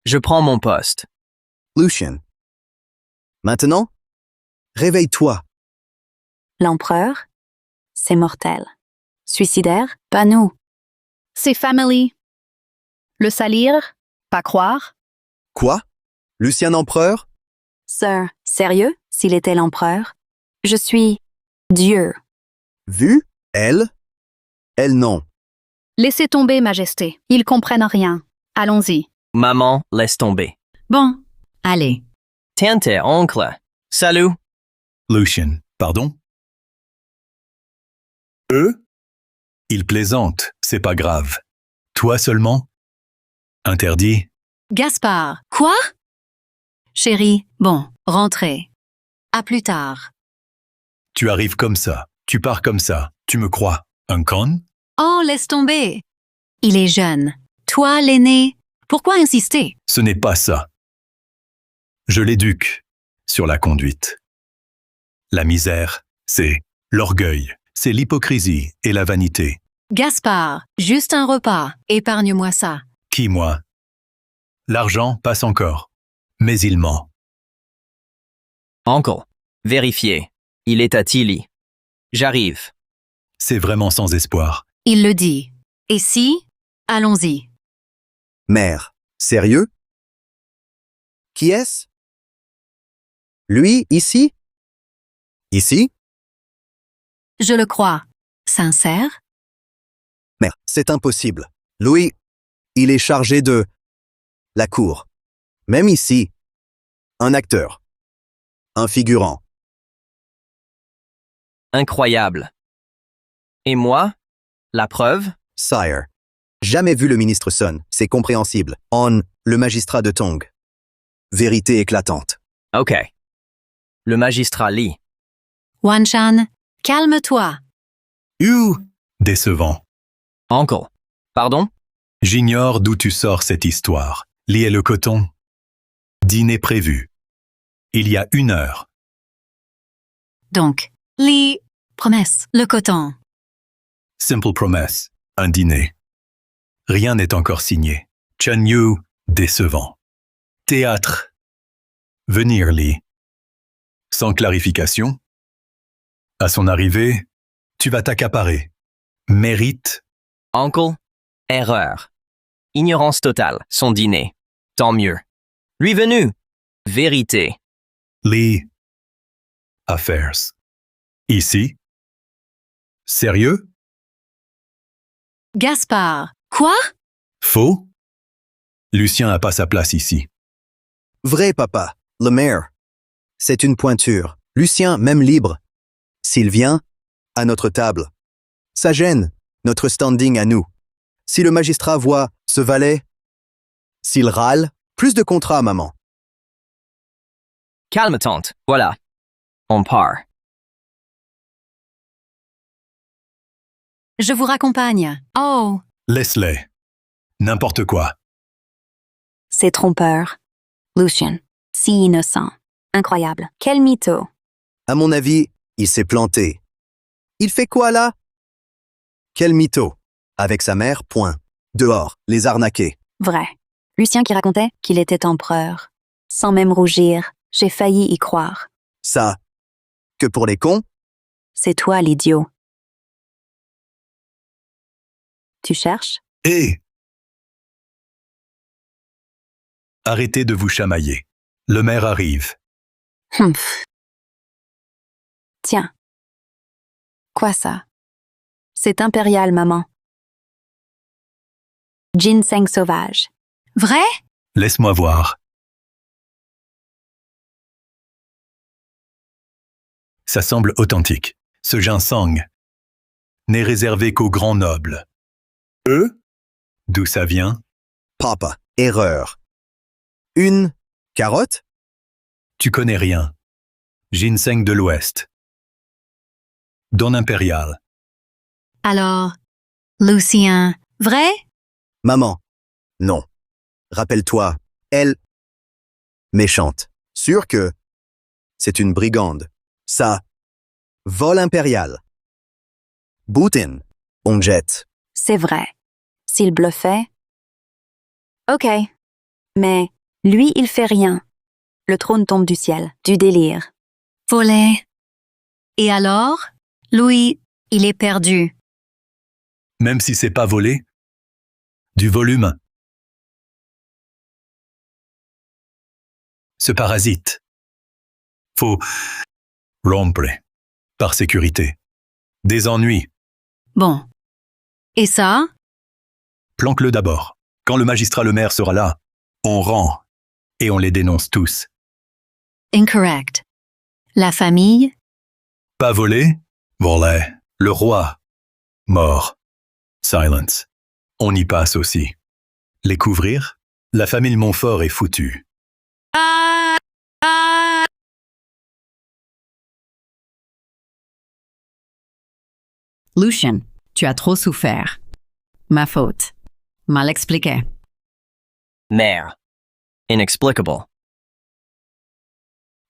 Je prends mon poste. Lucien. Maintenant? Réveille-toi. L'empereur? C'est mortel. Suicidaire? Pas nous. C'est family. Le salir? Pas croire? Quoi? Lucien Empereur? Sir, sérieux, s'il était l'empereur? Je suis Dieu. Vu? Elle? Elle non. Laissez tomber, Majesté. Ils comprennent rien. Allons-y. Maman, laisse tomber. Bon, allez. Tante, oncle. Salut. Lucian, pardon? Eux? Ils plaisantent, c'est pas grave. Toi seulement? Interdit? Gaspard. Quoi? Chérie, bon, rentrez. À plus tard. Tu arrives comme ça, tu pars comme ça, tu me crois? Un con? Oh, laisse tomber. Il est jeune. Toi, l'aîné, pourquoi insister? Ce n'est pas ça. Je l'éduque sur la conduite. La misère, c'est l'orgueil, c'est l'hypocrisie et la vanité. Gaspard, juste un repas. Épargne-moi ça. Qui, moi? L'argent passe encore, mais il ment. Uncle. Vérifiez. Il est à Tilly. J'arrive. C'est vraiment sans espoir. Il le dit. Et si? Allons-y. Mère. Sérieux? Qui est-ce? Lui, ici? Ici? Je le crois. Sincère? Mais c'est impossible. Louis, il est chargé de la cour. Même ici. Un acteur. Un figurant. Incroyable. Et moi? La preuve? Sire. Jamais vu le ministre Sun, c'est compréhensible. On, le magistrat de Tong. Vérité éclatante. Ok. Le magistrat Lee. Wan-chan, calme-toi. Décevant. Uncle. Pardon? J'ignore d'où tu sors cette histoire. Lee et le coton. Dîner prévu. Il y a 1 heure. Donc, Lee, promesse, le coton. Simple promesse. Un dîner. Rien n'est encore signé. Chen Yu, décevant. Théâtre. Venir, Lee. Sans clarification. À son arrivée, tu vas t'accaparer. Mérite. Uncle? Erreur. Ignorance totale. Son dîner. Tant mieux. Lui venu. Vérité. Lee. Affairs. Ici. Sérieux? Gaspard. Quoi? Faux? Lucien n'a pas sa place ici. Vrai, papa. Le maire. C'est une pointure. Lucien, même libre. S'il vient, à notre table. Ça gêne, notre standing à nous. Si le magistrat voit ce valet, s'il râle, plus de contrats, maman. Calme, tante. Voilà. On part. Je vous raccompagne. Oh, Laisse-les. N'importe quoi. C'est trompeur. Lucien. Si innocent. Incroyable. Quel mytho. À mon avis, il s'est planté. Il fait quoi là? Quel mytho. Avec sa mère, point. Dehors, les arnaquer. Vrai. Lucien qui racontait qu'il était empereur. Sans même rougir, j'ai failli y croire. Ça. Que pour les cons? C'est toi l'idiot. Tu cherches? Hé! Arrêtez de vous chamailler. Le maire arrive. Humph. Tiens. Quoi ça? C'est impérial, maman. Ginseng sauvage. vrai? Laisse-moi voir. Ça semble authentique. Ce ginseng n'est réservé qu'aux grands nobles. Eux? D'où ça vient? Papa, erreur. Une carotte? Tu connais rien. Ginseng de l'Ouest. Don impérial. Alors, Lucien, vrai? Maman. Non. Rappelle-toi, elle... méchante. Sûr que... c'est une brigande. Ça... vol impérial. Boutin. On jette. C'est vrai. S'il bluffait... Ok. Mais lui, il fait rien. Le trône tombe du ciel. Du délire. Volet. Et alors, Louis, il est perdu. Même si c'est pas volé. Du volume. Ce parasite. Faut rompre. Par sécurité. Des ennuis. Bon. Et ça? Planque-le d'abord. Quand le magistrat le maire sera là, on rend. Et on les dénonce tous. Incorrect. La famille? Pas volé? Volé. Le roi. Mort. Silence. On y passe aussi. Les couvrir? La famille Montfort est foutue. Lucien, tu as trop souffert. Ma faute. Mal expliqué. Mère. Inexplicable.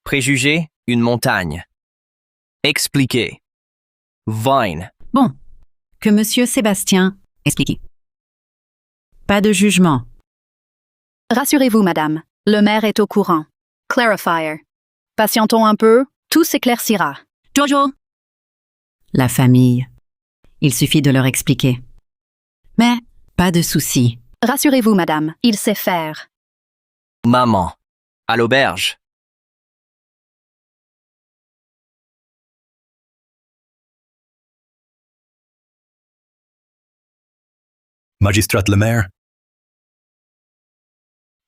Préjugé, une montagne. Expliquer. Vine. Bon. Que Monsieur Sébastien explique. Pas de jugement. Rassurez-vous, madame. Le maire est au courant. Clarifier. Patientons un peu, tout s'éclaircira. Jojo. La famille. Il suffit de leur expliquer. Mais pas de souci. Rassurez-vous, madame, il sait faire. Maman. À l'auberge. Magistrat Lemaire.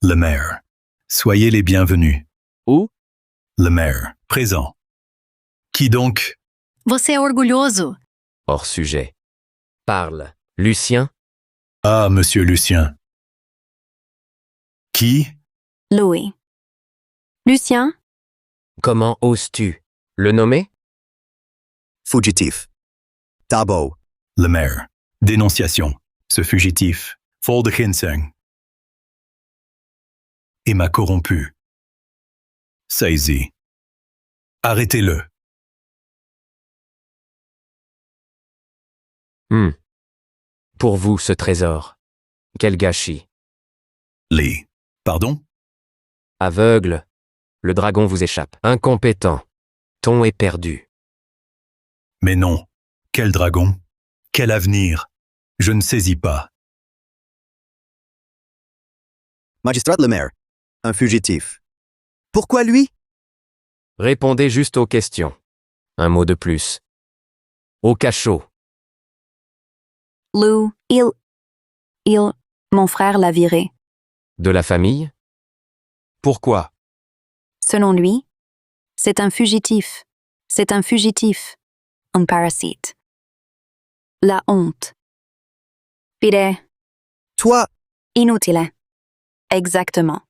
Lemaire. Soyez les bienvenus. Où? Lemaire. Présent. Qui donc? Você é orgulhoso. Hors sujet. Parle. Lucien? Ah, monsieur Lucien. Qui? Louis. Lucien? Comment oses-tu le nommer? Fugitif. Tabo. Lemaire. Dénonciation. Ce fugitif. Voldeginseng. Et m'a corrompu. Saisi. Arrêtez-le. Pour vous, ce trésor. Quel gâchis. Les. Pardon? Aveugle. Le dragon vous échappe. Incompétent. Ton est perdu. Mais non. Quel dragon? Quel avenir? Je ne saisis pas. Magistrat Lemaire. Un fugitif. Pourquoi lui? Répondez juste aux questions. Un mot de plus. Au cachot. Lou, mon frère l'a viré. De la famille? Pourquoi? Selon lui, c'est un fugitif. C'est un fugitif. Un parasite. La honte. Pire. Toi. Inutile. Exactement.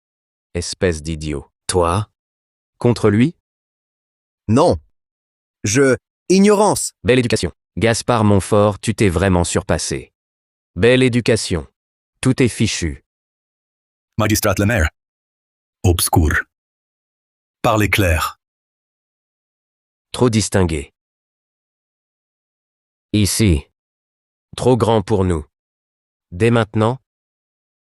Espèce d'idiot. Toi? Contre lui? Non. Ignorance. Belle éducation. Gaspard Montfort, tu t'es vraiment surpassé. Belle éducation. Tout est fichu. Magistrat Lemaire. Obscur. Parlez clair. Trop distingué. Ici. Trop grand pour nous. Dès maintenant,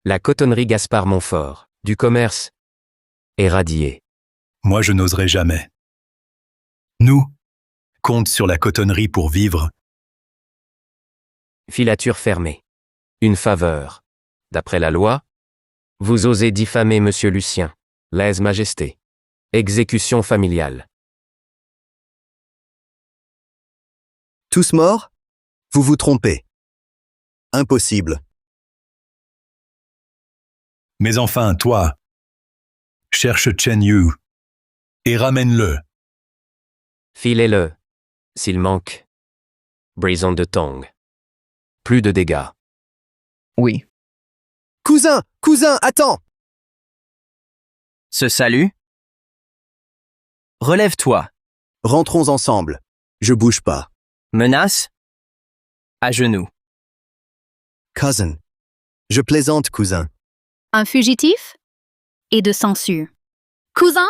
la cotonnerie Gaspard Montfort, du commerce, est radiée. Moi, je n'oserais jamais. Nous, compte sur la cotonnerie pour vivre. Filature fermée. Une faveur. D'après la loi, vous osez diffamer Monsieur Lucien, lèse-majesté. Exécution familiale. Tous morts? Vous vous trompez. Impossible. Mais enfin, toi, cherche Chen Yu et ramène-le. Filez-le. S'il manque. Brison de Tong. Plus de dégâts. Oui. Cousin! Cousin, attends! Ce salut? Relève-toi. Rentrons ensemble. Je bouge pas. Menace? À genoux. Cousin. Je plaisante, cousin. Un fugitif? Et de censure. Cousin?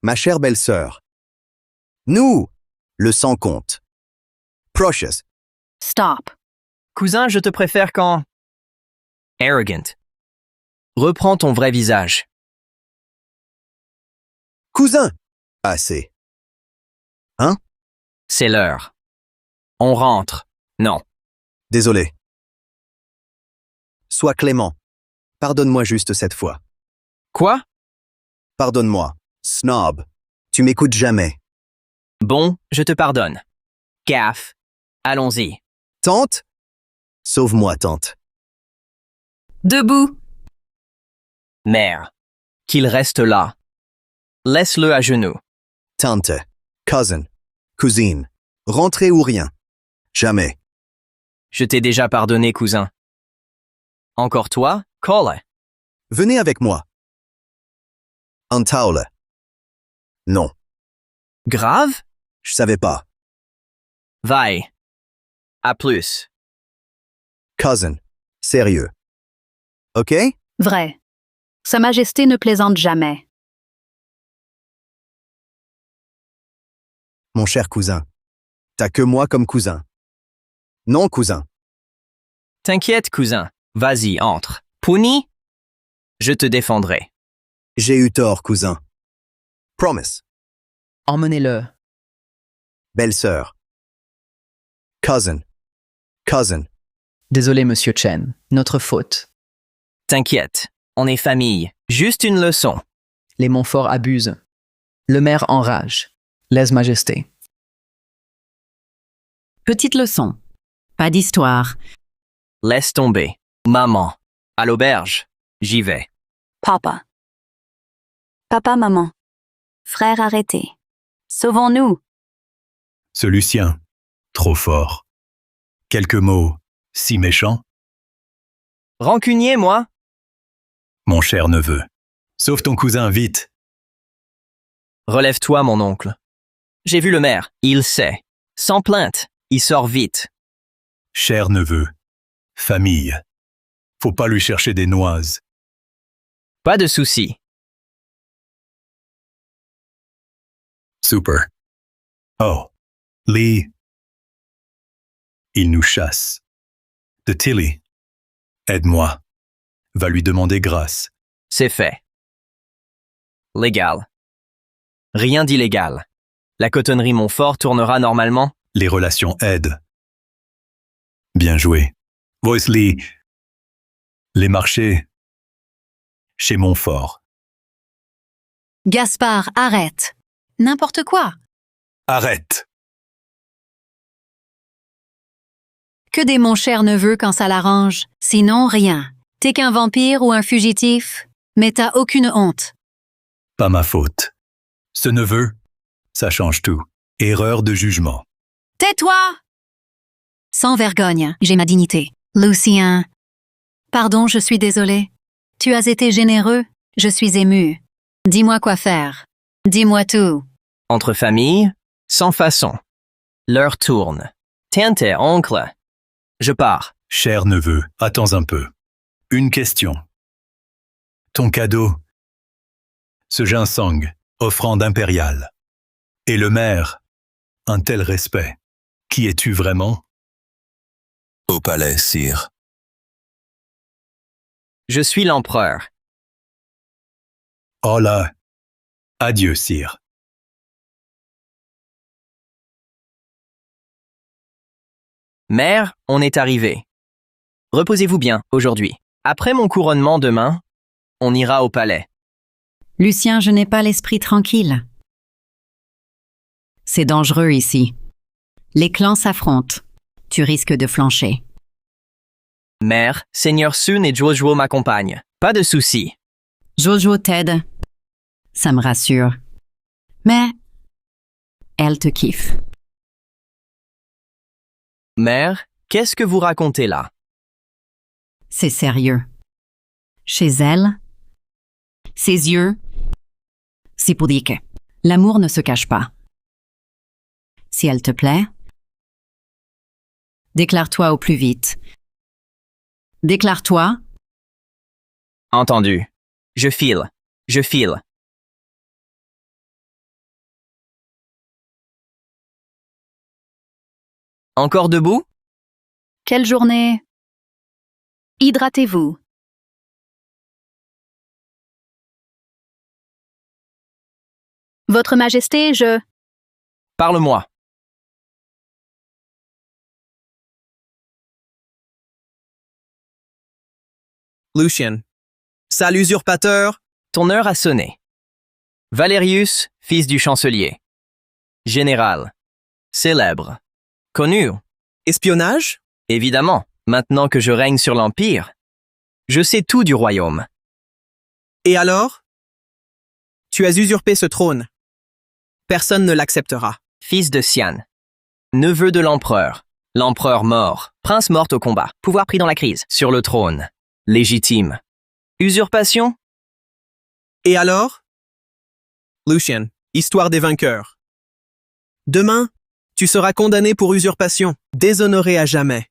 Ma chère belle-sœur. Nous! Le sang compte. Precious. Stop. Cousin, je te préfère quand... Arrogant. Reprends ton vrai visage. Cousin! Assez. Hein? C'est l'heure. On rentre. Non. Désolé. Sois clément. Pardonne-moi juste cette fois. Quoi? Pardonne-moi. Snob. Tu m'écoutes jamais. Bon, je te pardonne. Gaffe. Allons-y. Tante? Sauve-moi, tante. Debout. Mère. Qu'il reste là. Laisse-le à genoux. Tante. Cousin. Cousine. Rentrez ou rien. Jamais. Je t'ai déjà pardonné, cousin. Encore toi, Cole. Venez avec moi. Antaule. Non. Grave? Je savais pas. Vaille. À plus. Cousin. Sérieux. OK? Vrai. Sa Majesté ne plaisante jamais. Mon cher cousin. T'as que moi comme cousin. Non, cousin. T'inquiète, cousin. Vas-y, entre. Puni? Je te défendrai. J'ai eu tort, cousin. Promise. Emmenez-le. Belle-sœur. Cousin. Cousin. Désolé, monsieur Chen. Notre faute. T'inquiète, on est famille. Juste une leçon. Les Montfort abusent. Le maire enrage. Lèse-majesté. Petite leçon. Pas d'histoire. Laisse tomber. Maman. À l'auberge. J'y vais. Papa. Papa, maman. Frère arrêté. Sauvons-nous. Ce Lucien, trop fort. Quelques mots, si méchants. Rancunier, moi? Mon cher neveu. Sauve ton cousin, vite. Relève-toi, mon oncle. J'ai vu le maire. Il sait. Sans plainte. Il sort vite. Cher neveu. Famille. Faut pas lui chercher des noises. Pas de souci. Super. Oh. Lee. Il nous chasse. De Tilly. Aide-moi. Va lui demander grâce. C'est fait. Légal. Rien d'illégal. La cotonnerie Montfort tournera normalement. Les relations aident. Bien joué. Voice Lee. Les marchés. Chez Montfort. Gaspard, arrête. N'importe quoi. Arrête. Que des mon cher neveu quand ça l'arrange. Sinon, rien. T'es qu'un vampire ou un fugitif, mais t'as aucune honte. Pas ma faute. Ce neveu, ça change tout. Erreur de jugement. Tais-toi! Sans vergogne, j'ai ma dignité. Lucien. Pardon, je suis désolée. Tu as été généreux, je suis émue. Dis-moi quoi faire. Dis-moi tout. Entre familles, sans façon. L'heure tourne. Tiens, oncle. Je pars. Cher neveu, attends un peu. Une question. Ton cadeau. Ce ginseng, offrande impériale. Et le maire, un tel respect. Qui es-tu vraiment? Au palais, sire. Je suis l'empereur. Oh là. Adieu, sire. Mère, on est arrivé. Reposez-vous bien, aujourd'hui. Après mon couronnement demain, on ira au palais. Lucien, je n'ai pas l'esprit tranquille. C'est dangereux ici. Les clans s'affrontent. Tu risques de flancher. Mère, Seigneur Sun et Jojo m'accompagnent. Pas de souci. Jojo t'aide. Ça me rassure. Mais elle te kiffe. Mère, qu'est-ce que vous racontez là? C'est sérieux. Chez elle, ses yeux, c'est pour dire que l'amour ne se cache pas. Si elle te plaît, déclare-toi au plus vite. Déclare-toi. Entendu. Je file. Je file. Encore debout? Quelle journée! Hydratez-vous. Votre Majesté, je... Parle-moi. Lucien. Sale usurpateur. Ton heure a sonné. Valerius, fils du chancelier. Général. Célèbre. Connu. Espionnage? Évidemment, maintenant que je règne sur l'Empire. Je sais tout du royaume. Et alors? Tu as usurpé ce trône. Personne ne l'acceptera. Fils de Sian. Neveu de l'empereur. L'empereur mort. Prince mort au combat. Pouvoir pris dans la crise. Sur le trône. Légitime. Usurpation? Et alors? Lucien, histoire des vainqueurs. Demain, tu seras condamné pour usurpation, déshonoré à jamais.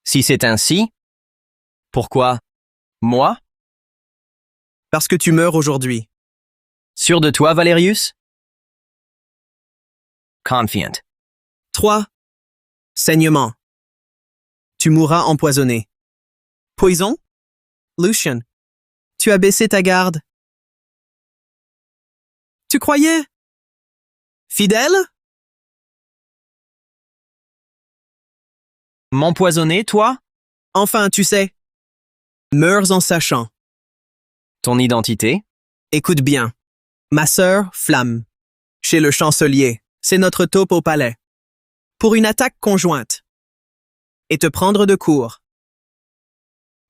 Si c'est ainsi, pourquoi moi? Parce que tu meurs aujourd'hui. Sûr de toi, Valerius? Confiant. 3. Saignement. Tu mourras empoisonné. Poison? Lucien, tu as baissé ta garde. Tu croyais? Fidèle? M'empoisonner, toi? Enfin, tu sais. Meurs en sachant. Ton identité? Écoute bien. Ma sœur, Flamme. Chez le chancelier. C'est notre taupe au palais. Pour une attaque conjointe. Et te prendre de court.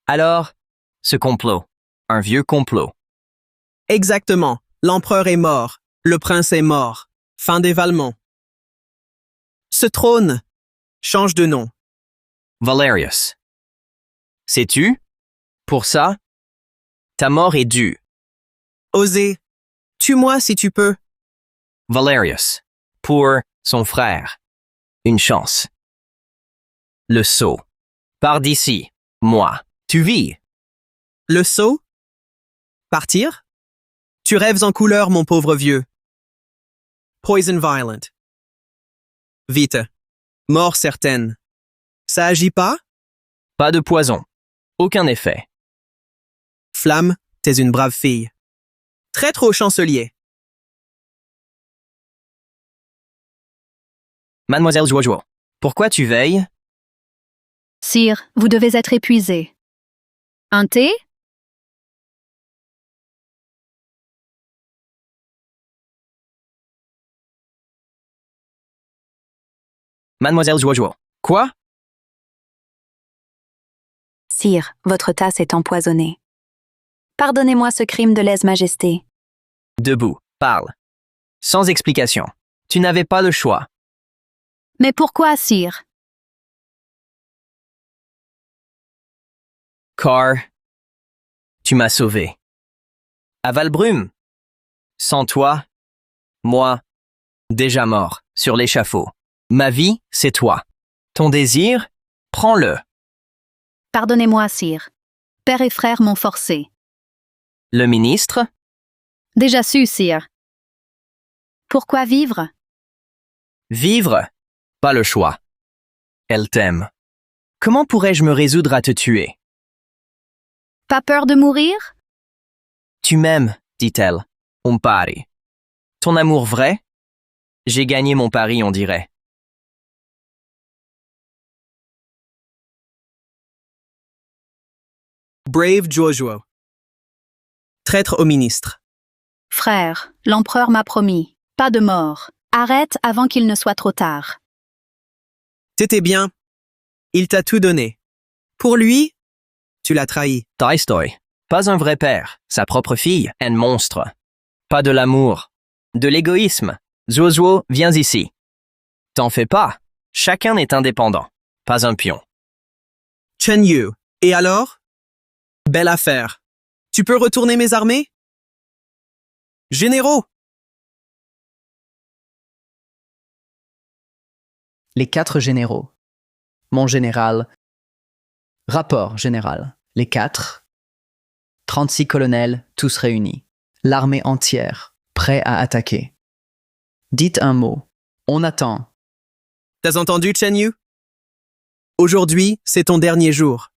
Alors, ce complot. Un vieux complot. Exactement. L'empereur est mort. Le prince est mort. Fin des Valmont. Ce trône change de nom. Valerius. Sais-tu? Pour ça, ta mort est due. Osez. Tue-moi si tu peux. Valerius. Pour son frère. Une chance. Le sceau. Pars d'ici. Moi. Tu vis. Le sceau? Partir? Tu rêves en couleur, mon pauvre vieux. Poison violent. Vite. Mort certaine. Ça agit pas? Pas de poison. Aucun effet. Flamme, t'es une brave fille. Traître au chancelier. Mademoiselle Jojo, pourquoi tu veilles? Sire, vous devez être épuisé. Un thé? Mademoiselle Jojo. Quoi? Sire, votre tasse est empoisonnée. Pardonnez-moi ce crime de lèse-majesté. Debout. Parle. Sans explication. Tu n'avais pas le choix. Mais pourquoi, sire? Car, tu m'as sauvé. À Valbrume. Sans toi, moi, déjà mort, sur l'échafaud. Ma vie, c'est toi. Ton désir, prends-le. Pardonnez-moi, sire. Père et frère m'ont forcé. Le ministre? Déjà su, sire. Pourquoi vivre? Vivre? Pas le choix. Elle t'aime. Comment pourrais-je me résoudre à te tuer? Pas peur de mourir? Tu m'aimes, dit-elle. On pari. Ton amour vrai? J'ai gagné mon pari, on dirait. Brave Jojo. Traître au ministre. Frère, l'empereur m'a promis. Pas de mort. Arrête avant qu'il ne soit trop tard. T'étais bien. Il t'a tout donné. Pour lui, tu l'as trahi. Tolstoy. Pas un vrai père. Sa propre fille, un monstre. Pas de l'amour. De l'égoïsme. Jojo, viens ici. T'en fais pas. Chacun est indépendant. Pas un pion. Chen Yu. Et alors? Belle affaire. Tu peux retourner mes armées? Généraux! Les 4 généraux. Mon général. Rapport général. Les 4. 36 colonels, tous réunis. L'armée entière, prêt à attaquer. Dites un mot. On attend. T'as entendu, Chen Yu? Aujourd'hui, c'est ton dernier jour.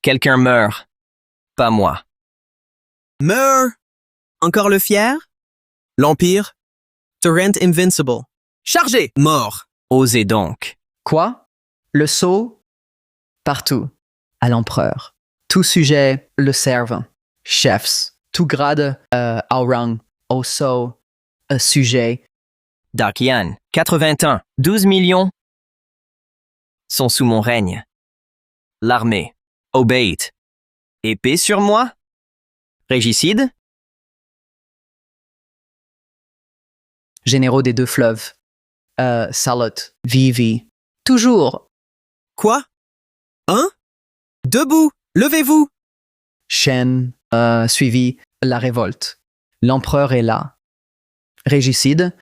Quelqu'un meurt. Pas moi. Meurs! Encore le fier? L'Empire? Torrent Invincible. Chargé! Mort! Osez donc. Quoi? Le sceau? Partout. À l'empereur. Tout sujet le servent. Chefs. Tout grade au rang. Au sceau. Sujet. Dakian, 81, 12 millions sont sous mon règne. L'armée. Obéit. Épée sur moi? Régicide? Généraux des 2 fleuves. Salot. Vivi. Toujours. Quoi? Hein? Debout! Levez-vous! Chen. Suivi. La révolte. L'empereur est là. Régicide.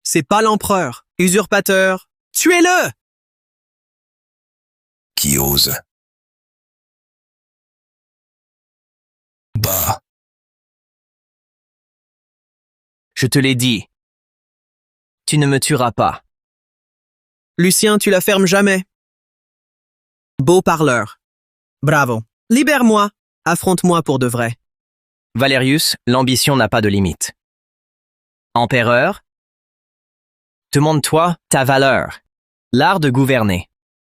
C'est pas l'empereur. Usurpateur. Tuez-le! Qui ose? Bah. Je te l'ai dit. Tu ne me tueras pas. Lucien, tu la fermes jamais. Beau parleur. Bravo. Libère-moi. Affronte-moi pour de vrai. Valerius, l'ambition n'a pas de limite. Empereur? Demande-toi ta valeur. L'art de gouverner.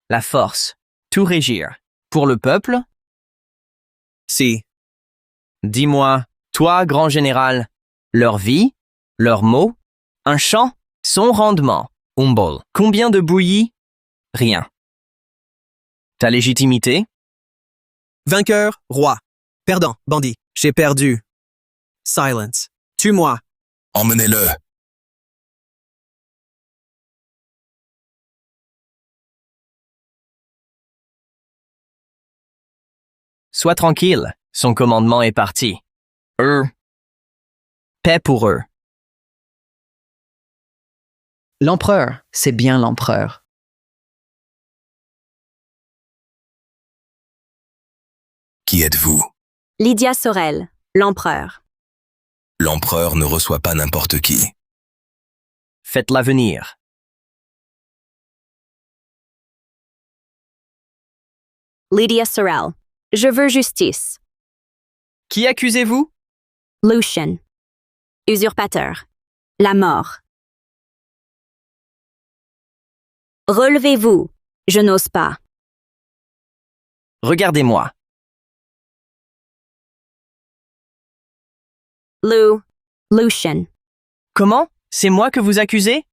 La force. Tout régir. Pour le peuple? Si. Dis-moi, toi, grand général, leur vie, leurs mots, un chant, son rendement, humble. Combien de bouillies? Rien. Ta légitimité? Vainqueur, roi. Perdant, bandit. J'ai perdu. Silence. Tue-moi. Emmenez-le. Sois tranquille, son commandement est parti. Paix pour eux. L'empereur, c'est bien l'empereur. Qui êtes-vous? Lydia Sorel, l'empereur. L'empereur ne reçoit pas n'importe qui. Faites-la venir. Lydia Sorel. Je veux justice. Qui accusez-vous? Lucian. Usurpateur. La mort. Relevez-vous. Je n'ose pas. Regardez-moi. Lucian. Comment? C'est moi que vous accusez?